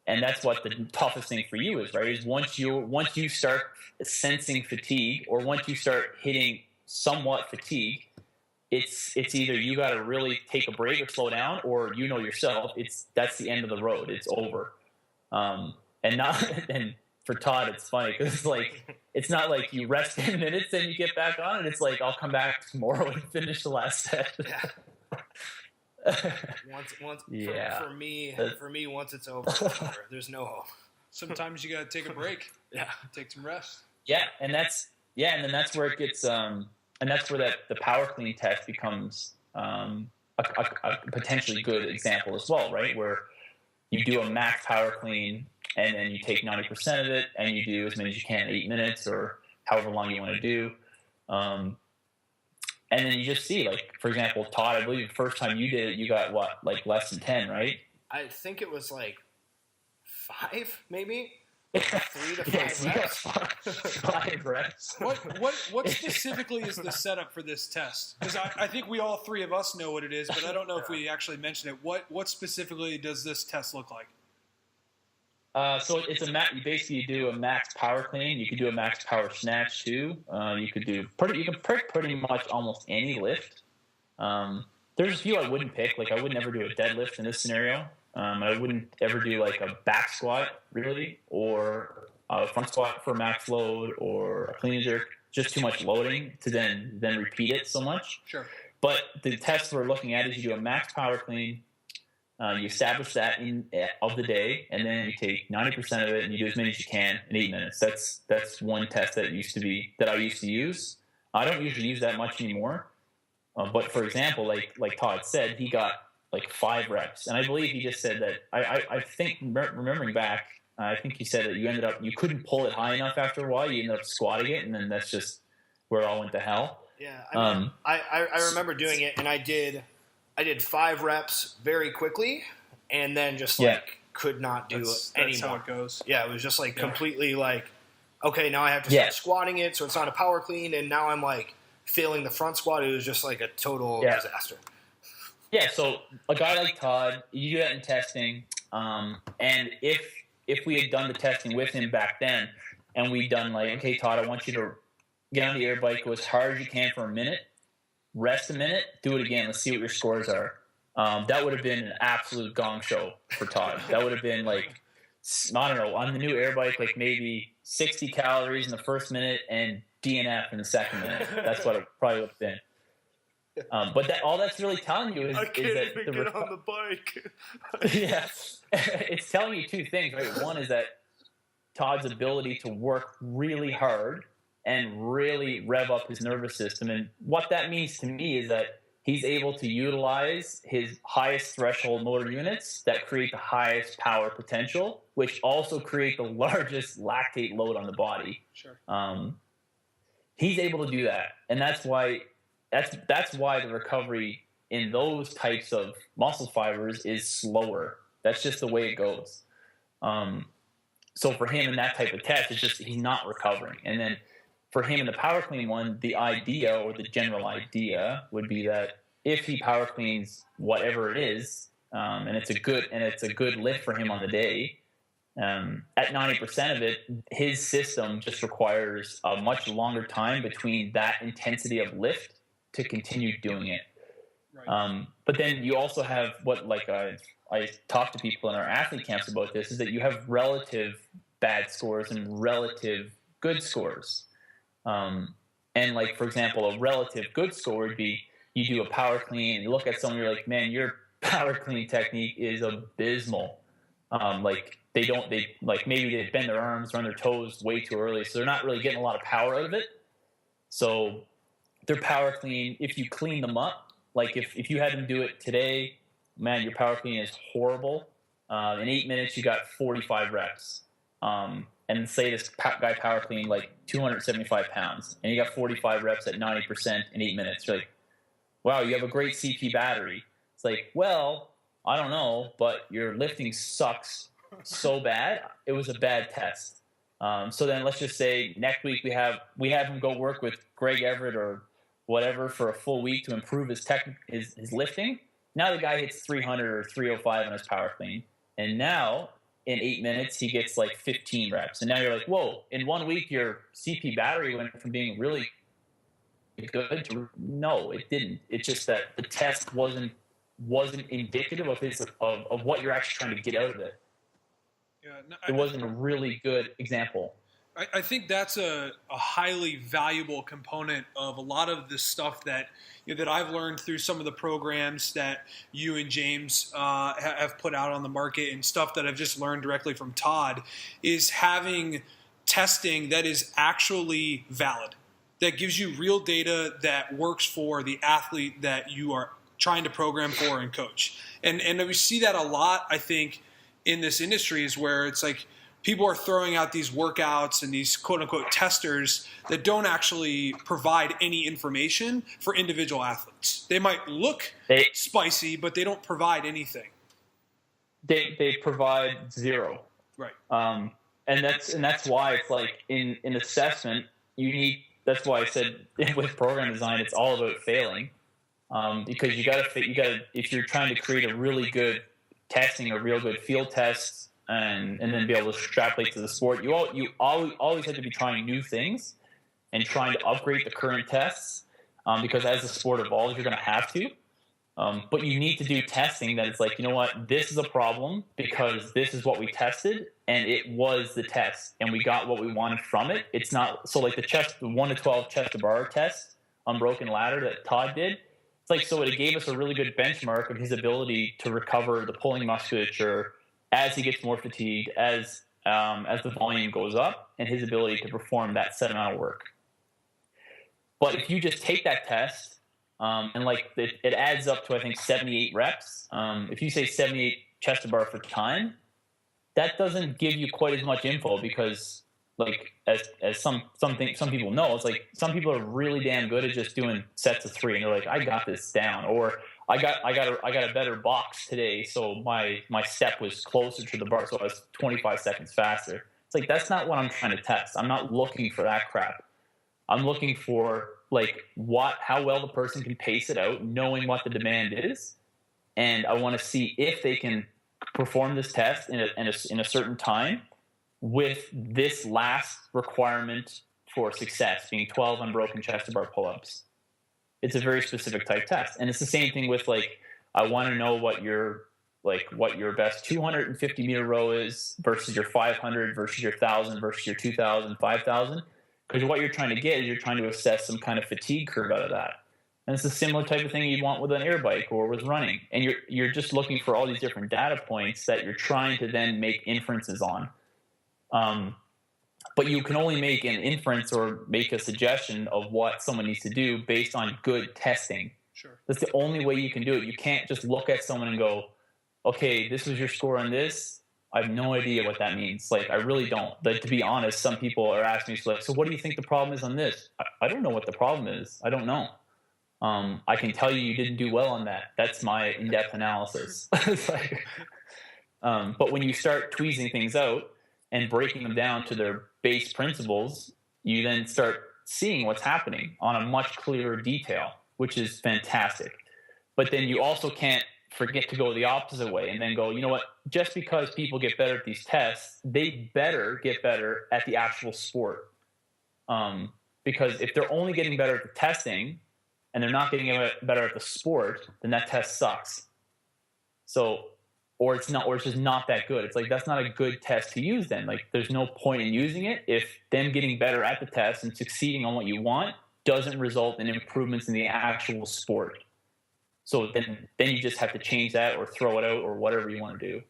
And that's what the toughest thing for you is, right? Is once you start sensing fatigue, or once you start hitting somewhat fatigue, it's either you got to really take a break or slow down, or yourself, that's the end of the road. It's over. And for Todd, it's funny because it's not like you rest 10 minutes and you get back on, and it's like, I'll come back tomorrow and finish the last set. Yeah. For me, once it's over, there's no hope. Sometimes you got to take a break. Yeah. Take some rest. Yeah. And then that's where it gets, and that's where the power clean test becomes a potentially good example as well, right? Where you do a max power clean, and then you take 90% of it, and you do as many as you can, 8 minutes or however long you want to do. And then you just see, like, for example, Todd, I believe the first time you did it, you got what, like less than 10, right? I think it was like 5, maybe. 3 to 5 Yes, reps. 5 reps. What specifically is the setup for this test? Because I think we all three of us know what it is, but I don't know if we actually mentioned it. What specifically does this test look like? So it's you basically do a max power clean. You could do a max power snatch too. You can pick pretty much almost any lift. There's a few I wouldn't pick. Like I would never do a deadlift in this scenario. I wouldn't ever do like a back squat really, or a front squat for max load, or a clean and jerk. Just too much loading to then repeat it so much. Sure. But the test we're looking at is you do a max power clean. You establish that of the day, and then you take 90% of it and you do as many as you can in 8 minutes. That's one test that I used to use. I don't usually use that much anymore. But for example, like Todd said, he got like 5 reps, and I believe he just said that. I think remembering back, I think he said that you couldn't pull it high enough after a while. You ended up squatting it, and then that's just where it all went to hell. Yeah, I remember doing it, and I did 5 reps very quickly, and then just could not do anymore. That's how it goes. Yeah, it was just like completely like, okay, now I have to start squatting it, so it's not a power clean, and now I'm like failing the front squat. It was just like a total disaster. Yeah, so a guy like Todd, you do that in testing, and if we had done the testing with him back then, and we'd done like, okay, Todd, I want you to get on the air bike, go as hard as you can for a minute, rest a minute, do it again, let's see what your scores are. That would have been an absolute gong show for Todd. That would have been like, I don't know, on the new air bike, like maybe 60 calories in the first minute and DNF in the second minute. That's what it probably would have been. But all that's really telling you is I can't that even get on the bike. yeah, it's telling you 2 things, right? One is that Todd's ability to work really hard and really rev up his nervous system. And what that means to me is that he's able to utilize his highest threshold motor units that create the highest power potential, which also create the largest lactate load on the body. Sure. He's able to do that. And that's why the recovery in those types of muscle fibers is slower. That's just the way it goes. So for him in that type of test, it's just he's not recovering. And then for him in the power clean one, the idea or the general idea would be that if he power cleans whatever it is, and it's a good lift for him on the day, at 90% of it, his system just requires a much longer time between that intensity of lift to continue doing it. Right. But then you also have what, like I talk to people in our athlete camps about this, is that you have relative bad scores and relative good scores. And like, for example, a relative good score would be you do a power clean and you look at someone, you're like, man, your power clean technique is abysmal. Like maybe they bend their arms, run their toes way too early, so they're not really getting a lot of power out of it. So their power clean, if you clean them up, like if you had them do it today, man, your power clean is horrible. In 8 minutes, you got 45 reps. And say this guy power clean like 275 pounds, and you got 45 reps at 90% in 8 minutes. You're like, wow, you have a great CP battery. It's like, well, I don't know, but your lifting sucks so bad. It was a bad test. So then let's just say next week we have him go work with Greg Everett or whatever for a full week to improve his lifting. Now the guy hits 300 or 305 on his power clean, and now in 8 minutes he gets like 15 reps. And now you're like, whoa! In 1 week your CP battery went from being really good to no, it didn't. It's just that the test wasn't indicative of what you're actually trying to get out of it. Yeah, no, it wasn't a really good example. I think that's a highly valuable component of a lot of the stuff that that I've learned through some of the programs that you and James have put out on the market, and stuff that I've just learned directly from Todd, is having testing that is actually valid, that gives you real data that works for the athlete that you are trying to program for and coach. And we see that a lot, I think, in this industry, is where it's like people are throwing out these workouts and these quote-unquote testers that don't actually provide any information for individual athletes. They might look spicy, but they don't provide anything. They provide zero. Right. and that's why it's like in assessment you need. That's why I said with program design it's all about failing, because you got to if you're trying to create a really good testing, a real good field test, and then be able to extrapolate to the sport. You always have to be trying new things and trying to upgrade the current tests, because as the sport evolves, you're going to have to. But you need to do testing that it's like, you know what, this is a problem because this is what we tested, and it was the test, and we got what we wanted from it. It's not so like the 1 to 12 chest to bar test on broken ladder that Todd did. It's like, so it gave us a really good benchmark of his ability to recover the pulling musculature as he gets more fatigued, as the volume goes up, and his ability to perform that set amount of work. But if you just take that test, and like it adds up to, I think, 78 reps. If you say 78 chest to bar for time, that doesn't give you quite as much info, because like as some people know, it's like some people are really damn good at just doing sets of 3, and they're like, I got this down, or I got a better box today, so my step was closer to the bar, so I was 25 seconds faster. It's like, that's not what I'm trying to test. I'm not looking for that crap. I'm looking for like how well the person can pace it out, knowing what the demand is, and I want to see if they can perform this test in a certain time with this last requirement for success, being 12 unbroken chest to bar pull-ups. It's a very specific type test, and it's the same thing with like, I want to know what your best 250 meter row is versus your 500 versus your 1,000 versus your 2,000, 5,000. Because what you're trying to get is you're trying to assess some kind of fatigue curve out of that. And it's a similar type of thing you'd want with an air bike or with running. And you're just looking for all these different data points that you're trying to then make inferences on. But you can only make an inference or make a suggestion of what someone needs to do based on good testing. Sure. That's the only way you can do it. You can't just look at someone and go, okay, this was your score on this. I have no idea what that means. Like, I really don't. But to be honest, some people are asking me, so what do you think the problem is on this? I don't know what the problem is. I don't know. I can tell you didn't do well on that. That's my in-depth analysis. It's like, but when you start tweezing things out and breaking them down to their base principles, you then start seeing what's happening on a much clearer detail, which is fantastic. But then you also can't forget to go the opposite way and then go, you know what, just because people get better at these tests, they better get better at the actual sport. Because if they're only getting better at the testing and they're not getting better at the sport, then that test sucks. So, or it's just not that good. It's like, that's not a good test to use then. Like, there's no point in using it if them getting better at the test and succeeding on what you want doesn't result in improvements in the actual sport. So then you just have to change that or throw it out or whatever you want to do.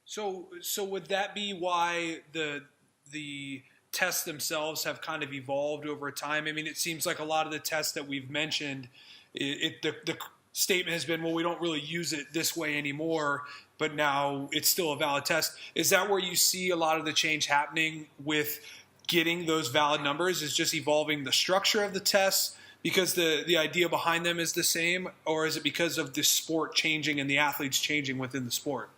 So would that be why the tests themselves have kind of evolved over time? I mean, it seems like a lot of the tests that we've mentioned, the statement has been, well, we don't really use it this way anymore, but now it's still a valid test. Is that where you see a lot of the change happening with getting those valid numbers, is just evolving the structure of the tests because the idea behind them is the same, or is it because of the sport changing and the athletes changing within the sport?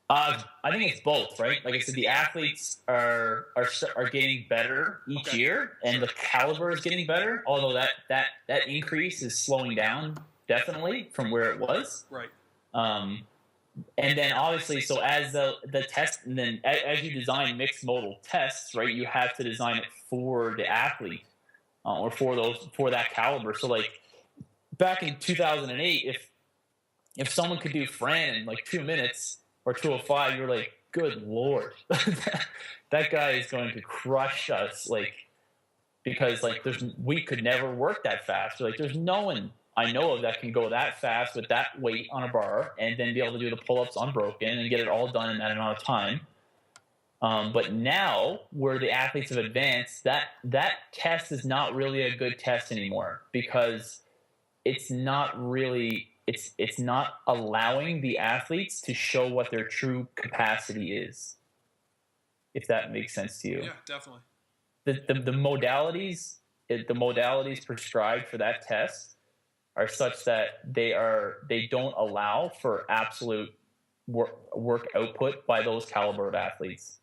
I think it's both, right? Like I said, the athletes are getting better each year, and the caliber is getting better. Although that increase is slowing down definitely from where it was. Right. And then obviously, so as the test, and then as you design mixed modal tests, right, you have to design it for the athlete or for that caliber. So like back in 2008, if someone could do Fran in like 2 minutes or 2:05, you're like, good Lord, that guy is going to crush us. Like, because like we could never work that fast. Like, there's no one I know of that can go that fast with that weight on a bar and then be able to do the pull-ups unbroken and get it all done in that amount of time. But now, where the athletes have advanced, that test is not really a good test anymore, because it's not really it's not allowing the athletes to show what their true capacity is. If that makes sense to you. Yeah, definitely. The modalities prescribed for that test are such that they don't allow for absolute work output by those caliber of athletes.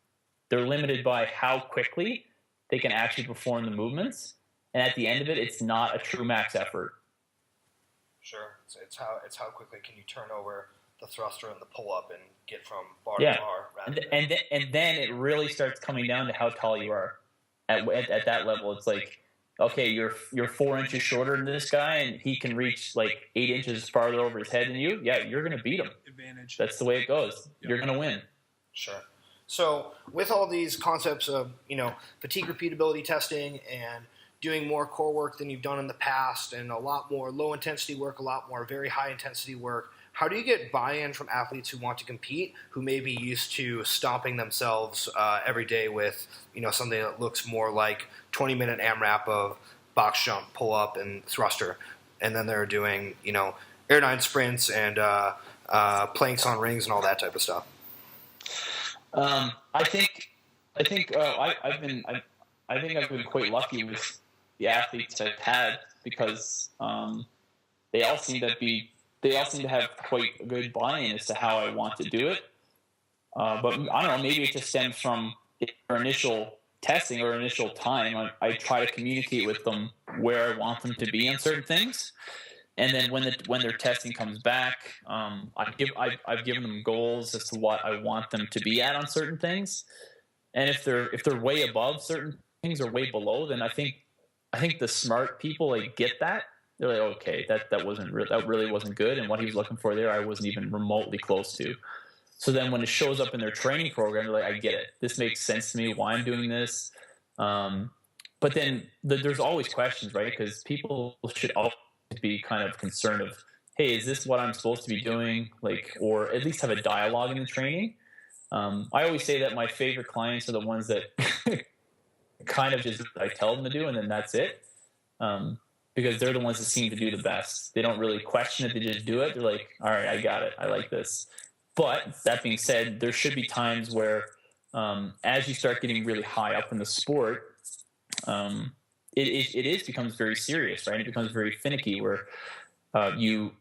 They're limited by how quickly they can actually perform the movements, and at the end of it, it's not a true max effort. Sure, it's how quickly can you turn over the thruster and the pull up and get from bar Yeah, to bar. and then it really starts coming down to how tall you are. At that level, it's like, okay, you're 4 inches shorter than this guy, and he can reach like 8 inches farther over his head than you. Yeah, you're gonna beat him. Advantage. That's the way it goes. Yep. You're gonna win. Sure. So with all these concepts of, fatigue repeatability testing and doing more core work than you've done in the past and a lot more low intensity work, a lot more very high intensity work, how do you get buy-in from athletes who want to compete, who may be used to stomping themselves every day with, something that looks more like 20-minute AMRAP of box jump, pull up, and thruster, and then they're doing, airdyne sprints and planks on rings and all that type of stuff? I think I've been quite lucky with the athletes I've had, because they all seem to have quite a good buy-in as to how I want to do it. But I don't know, maybe it just stems from our initial testing or initial time. I try to communicate with them where I want them to be on certain things. And then when their testing comes back, I've given them goals as to what I want them to be at on certain things. And if they're way above certain things or way below, then I think the smart people, like, get that. They're like, okay, that really wasn't good, and what he was looking for there, I wasn't even remotely close to. So then when it shows up in their training program, they're like, I get it. This makes sense to me why I'm doing this. But then there's always questions, right? Because people should always be kind of concerned of, hey, is this what I'm supposed to be doing? Like, or at least have a dialogue in the training. I always say that my favorite clients are the ones that kind of just I tell them to do, and then that's it. Because they're the ones that seem to do the best. They don't really question it. They just do it. They're like, all right, I got it. I like this. But that being said, there should be times where as you start getting really high up in the sport, it becomes very serious, right? It becomes very finicky, where they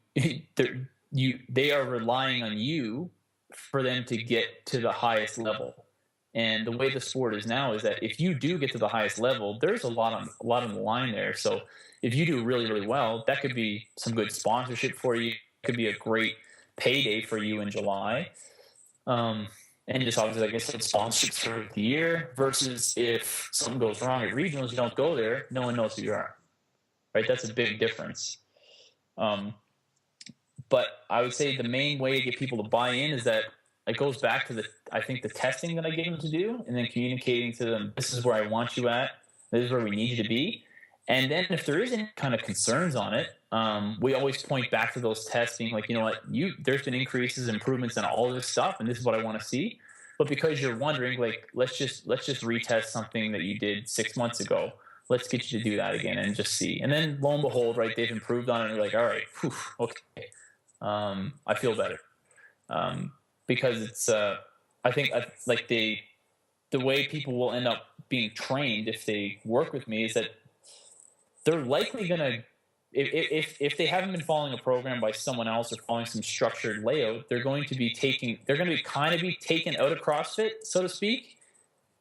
are relying on you for them to get to the highest level. And the way the sport is now is that if you do get to the highest level, there's a lot on the line there. So if you do really, really well, that could be some good sponsorship for you. It could be a great payday for you in July. And just obviously, like I said, sponsorships for the year, versus if something goes wrong at regionals, you don't go there, no one knows who you are, right? That's a big difference. But I would say the main way to get people to buy in is that it goes back to the testing that I get them to do, and then communicating to them, this is where I want you at, this is where we need you to be. And then if there is any kind of concerns on it, we always point back to those tests being like, you know what, there's been increases, improvements in all of this stuff, and this is what I want to see. But because you're wondering, like, let's just retest something that you did 6 months ago. Let's get you to do that again and just see. And then lo and behold, right, they've improved on it, and you're like, all right, whew, okay, I feel better. Because it's, I think like the way people will end up being trained if they work with me is that they're likely going to, if they haven't been following a program by someone else or following some structured layout, they're going to be taken out of CrossFit, so to speak,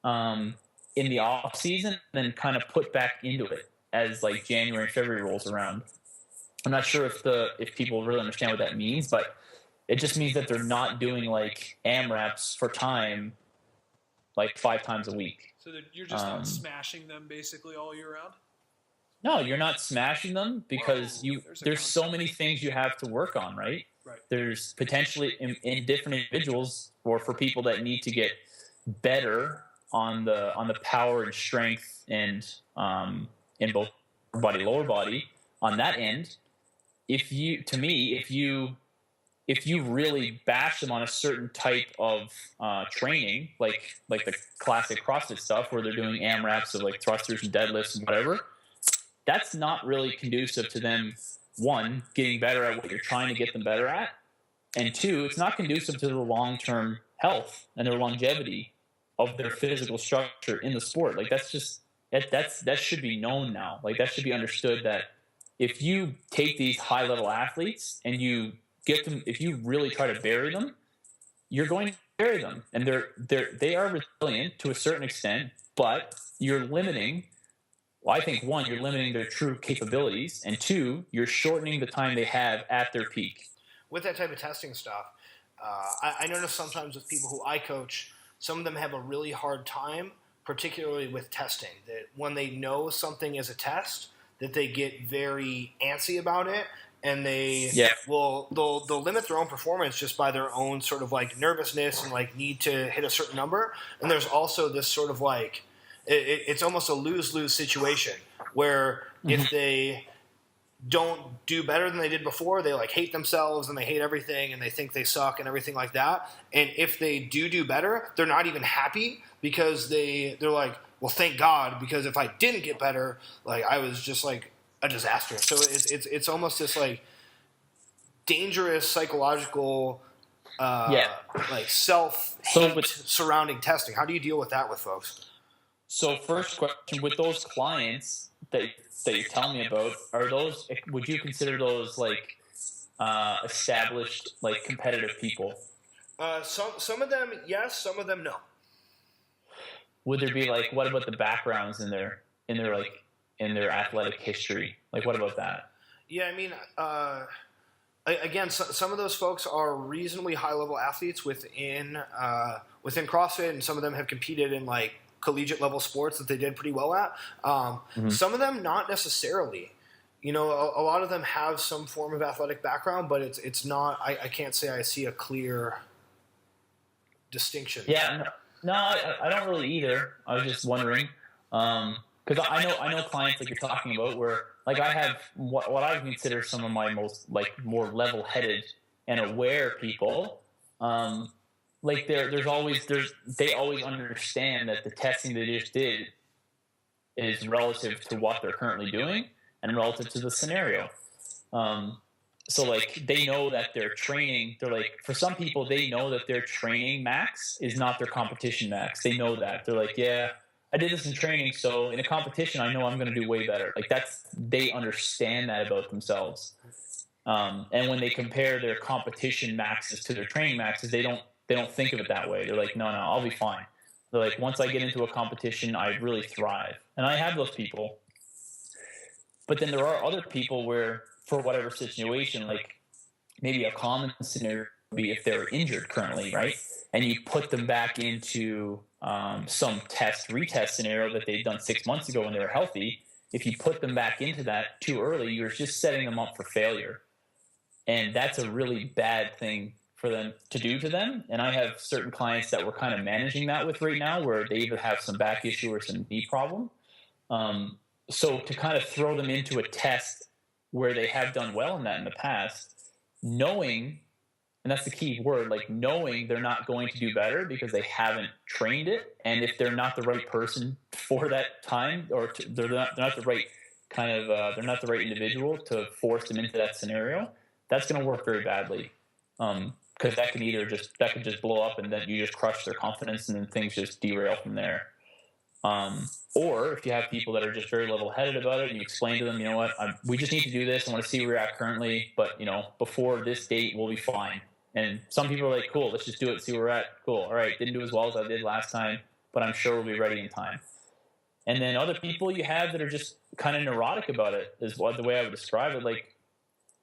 in the off season, and then kind of put back into it as like January and February rolls around. I'm not sure if people really understand what that means, but it just means that they're not doing like AMRAPs for time like 5 times a week. So you're just not smashing them basically all year round? No, you're not smashing them, because there's so many things you have to work on, right? Right. There's potentially in different individuals, or for people that need to get better on the power and strength and in both upper body, lower body on that end. If you really bash them on a certain type of training, like the classic CrossFit stuff where they're doing AMRAPs of like thrusters and deadlifts and whatever, that's not really conducive to them, one, getting better at what you're trying to get them better at, and two, it's not conducive to the long-term health and their longevity of their physical structure in the sport. Like that should be known now. Like that should be understood, that if you take these high-level athletes and you get them, if you really try to bury them, you're going to carry them, and they are resilient to a certain extent, but you're limiting. Well, I think one, you're limiting their true capabilities, and two, you're shortening the time they have at their peak. With that type of testing stuff, I notice sometimes with people who I coach, some of them have a really hard time, particularly with testing. That when they know something is a test, that they get very antsy about it, and they'll limit their own performance just by their own sort of like nervousness and like need to hit a certain number. And there's also this sort of like it's almost a lose-lose situation where if they don't do better than they did before, they like hate themselves and they hate everything and they think they suck and everything like that. And if they do better, they're not even happy because they're like, well, thank God, because if I didn't get better, like I was just like a disaster. So it's almost this like dangerous psychological like self-hate surrounding testing. How do you deal with that with folks? So first question, with those clients that you're telling me about, would you consider those like established, like competitive people? Some of them, yes, some of them, no. Would there be like, what about the backgrounds in their athletic history? Like, what about that? Yeah, I mean, again, some of those folks are reasonably high level athletes within CrossFit, and some of them have competed in like collegiate level sports that they did pretty well at. Some of them not necessarily. You know, a lot of them have some form of athletic background, but it's not. I can't say I see a clear distinction. Yeah, no, I don't really either. I was just wondering because I know clients like you're talking about where like I have what I consider some of my most like more level-headed and aware people. Like they always understand that the testing they just did is relative to what they're currently doing and relative to the scenario. So like they know that their training, they're like, for some people, they know that their training max is not their competition max. They know that. They're like, yeah, I did this in training, so in a competition, I know I'm going to do way better. Like they understand that about themselves. And when they compare their competition maxes to their training maxes, they don't think of it that way. They're like, no, I'll be fine. They're like, once I get into a competition, I really thrive. And I have those people. But then there are other people where, for whatever situation, like maybe a common scenario would be if they're injured currently, right? And you put them back into some retest scenario that they've done 6 months ago when they were healthy. If you put them back into that too early, you're just setting them up for failure. And that's a really bad thing for them to do to them. And I have certain clients that we're kind of managing that with right now where they either have some back issue or some knee problem. So to kind of throw them into a test where they have done well in that in the past, knowing, and that's the key word, like knowing they're not going to do better because they haven't trained it. And if they're not the right person for that time, or they're not the right kind of, they're not the right individual to force them into that scenario, that's going to work very badly. Because that could just blow up and then you just crush their confidence and then things just derail from there. Or if you have people that are just very level-headed about it and you explain to them, you know what, we just need to do this. I want to see where you're at currently, but before this date, we'll be fine. And some people are like, cool, let's just do it, see where we're at. Cool, all right, didn't do as well as I did last time, but I'm sure we'll be ready in time. And then other people you have that are just kind of neurotic about it is the way I would describe it. Like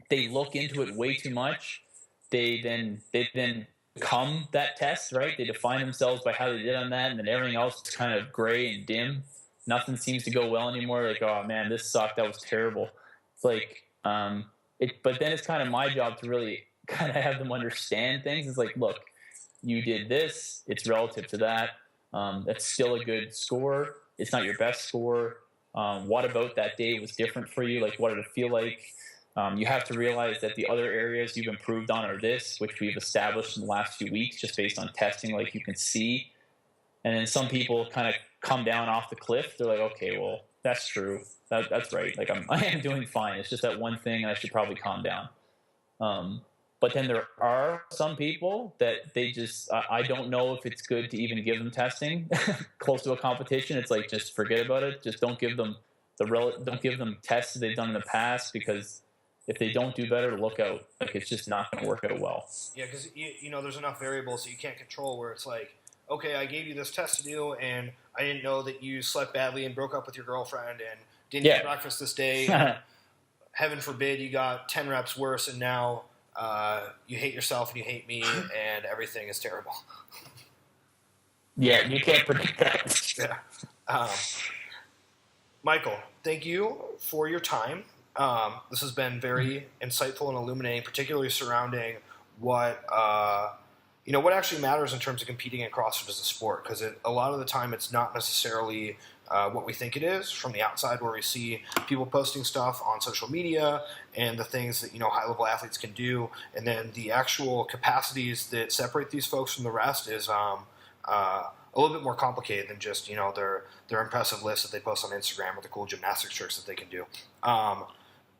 they look into it way too much. They then become that test, right? They define themselves by how they did on that, and then everything else is kind of gray and dim. Nothing seems to go well anymore. Like, oh man, this sucked. That was terrible. It's like, but then it's kind of my job to really kind of have them understand things. It's like, look, you did this. It's relative to that. That's still a good score. It's not your best score. What about that day was different for you? Like, what did it feel like? You have to realize that the other areas you've improved on are this, which we've established in the last few weeks just based on testing, like you can see. And then some people kind of come down off the cliff. They're like, okay, well, that's true. That's right. Like I am doing fine. It's just that one thing and I should probably calm down. But then there are some people that they just, I don't know if it's good to even give them testing close to a competition. It's like, just forget about it. Just don't give them don't give them tests that they've done in the past because if they don't do better, look out. Like, it's just not going to work out well. Yeah, because there's enough variables that you can't control where it's like, okay, I gave you this test to do, and I didn't know that you slept badly and broke up with your girlfriend and didn't eat breakfast this day. And heaven forbid you got 10 reps worse, and now you hate yourself and you hate me, and everything is terrible. Yeah, you can't predict that. Yeah. Michael, thank you for your time. This has been very insightful and illuminating, particularly surrounding what what actually matters in terms of competing in CrossFit as a sport. Because a lot of the time, it's not necessarily what we think it is from the outside, where we see people posting stuff on social media and the things that high-level athletes can do, and then the actual capacities that separate these folks from the rest is a little bit more complicated than just their impressive list that they post on Instagram or the cool gymnastics tricks that they can do.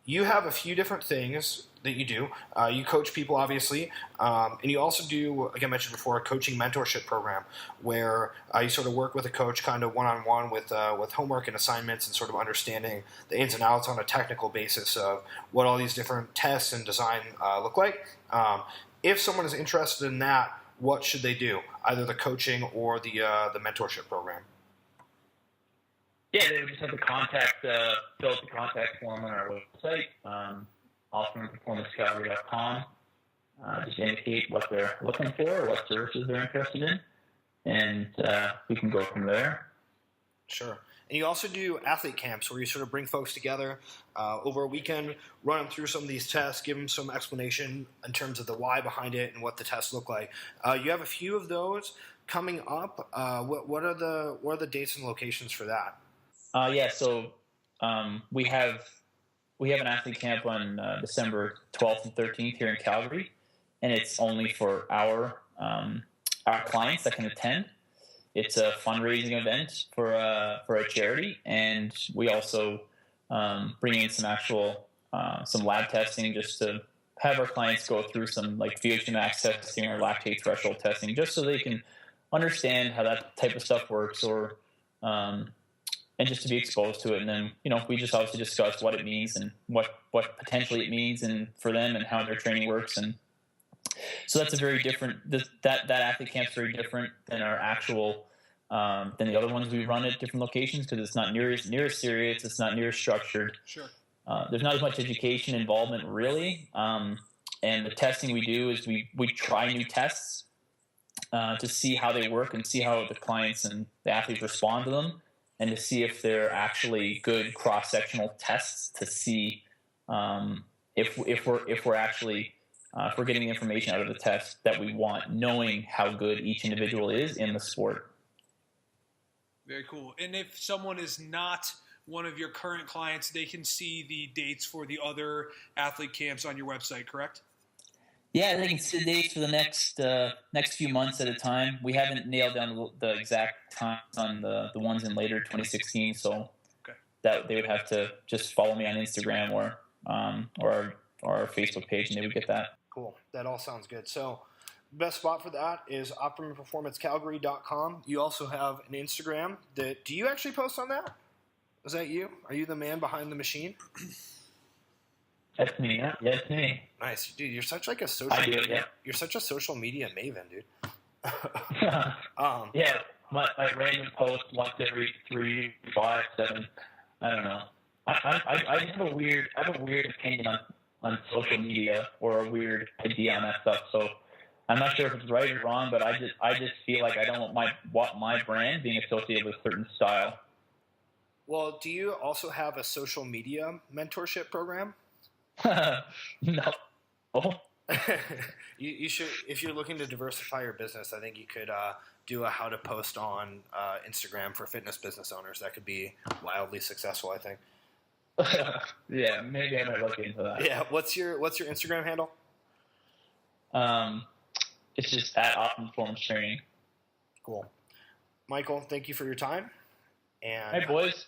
You have a few different things that you do. You coach people, obviously, and you also do, like I mentioned before, a coaching mentorship program where you sort of work with a coach kind of one-on-one with homework and assignments and sort of understanding the ins and outs on a technical basis of what all these different tests and design look like. If someone is interested in that, what should they do? Either the coaching or the mentorship program? Yeah, they just have to fill out the contact form on our website, OptimumPerformanceCalgary.com. Just indicate what they're looking for, what services they're interested in, and we can go from there. Sure. And you also do athlete camps where you sort of bring folks together over a weekend, run them through some of these tests, give them some explanation in terms of the why behind it and what the tests look like. You have a few of those coming up. What are the dates and locations for that? So we have an athlete camp on December 12th and 13th here in Calgary, and it's only for our clients that can attend. It's a fundraising event for a charity, and we also bring in some lab testing just to have our clients go through some like VO2 max testing or lactate threshold testing, just so they can understand how that type of stuff works, or and just to be exposed to it. And then we just obviously discuss what it means and what potentially it means and for them and how their training works. And so that's a very different. That athlete camp's very different than our actual than the other ones we run at different locations, because it's not near as serious. It's not near as structured. Sure. There's not as much education involvement really. And the testing we do is we try new tests to see how they work and see how the clients and the athletes respond to them, and to see if they're actually good cross-sectional tests to see if we're actually if we're getting the information out of the test that we want, knowing how good each individual is in the sport. Very cool. And if someone is not one of your current clients, they can see the dates for the other athlete camps on your website, correct? Yeah, they can see the dates for the next few months at a time. We haven't nailed down the exact times on the ones in later 2016, so that they would have to just follow me on Instagram or our Facebook page, and they would get that. Cool. That all sounds good. So best spot for that is OptimumPerformanceCalgary.com. You also have an Instagram. Do you actually post on that? Is that you? Are you the man behind the machine? That's me. Yeah, it's me. Nice, dude. You're such like a social. I do it. Yeah. You're such a social media maven, dude. Yeah, my random post once every 3, 5, 7. I don't know. I have a weird opinion on social media, or a weird idea on that stuff. So I'm not sure if it's right or wrong, but I just feel like I don't want my brand being associated with a certain style. Well, do you also have a social media mentorship program? No. Oh. You should, if you're looking to diversify your business, I think you could do a how to post on Instagram for fitness business owners. That could be wildly successful, I think. Yeah, maybe I might look into that. Yeah, what's your Instagram handle? It's just at Optimum Performance Training. Cool. Michael, thank you for your time. And hey, boys.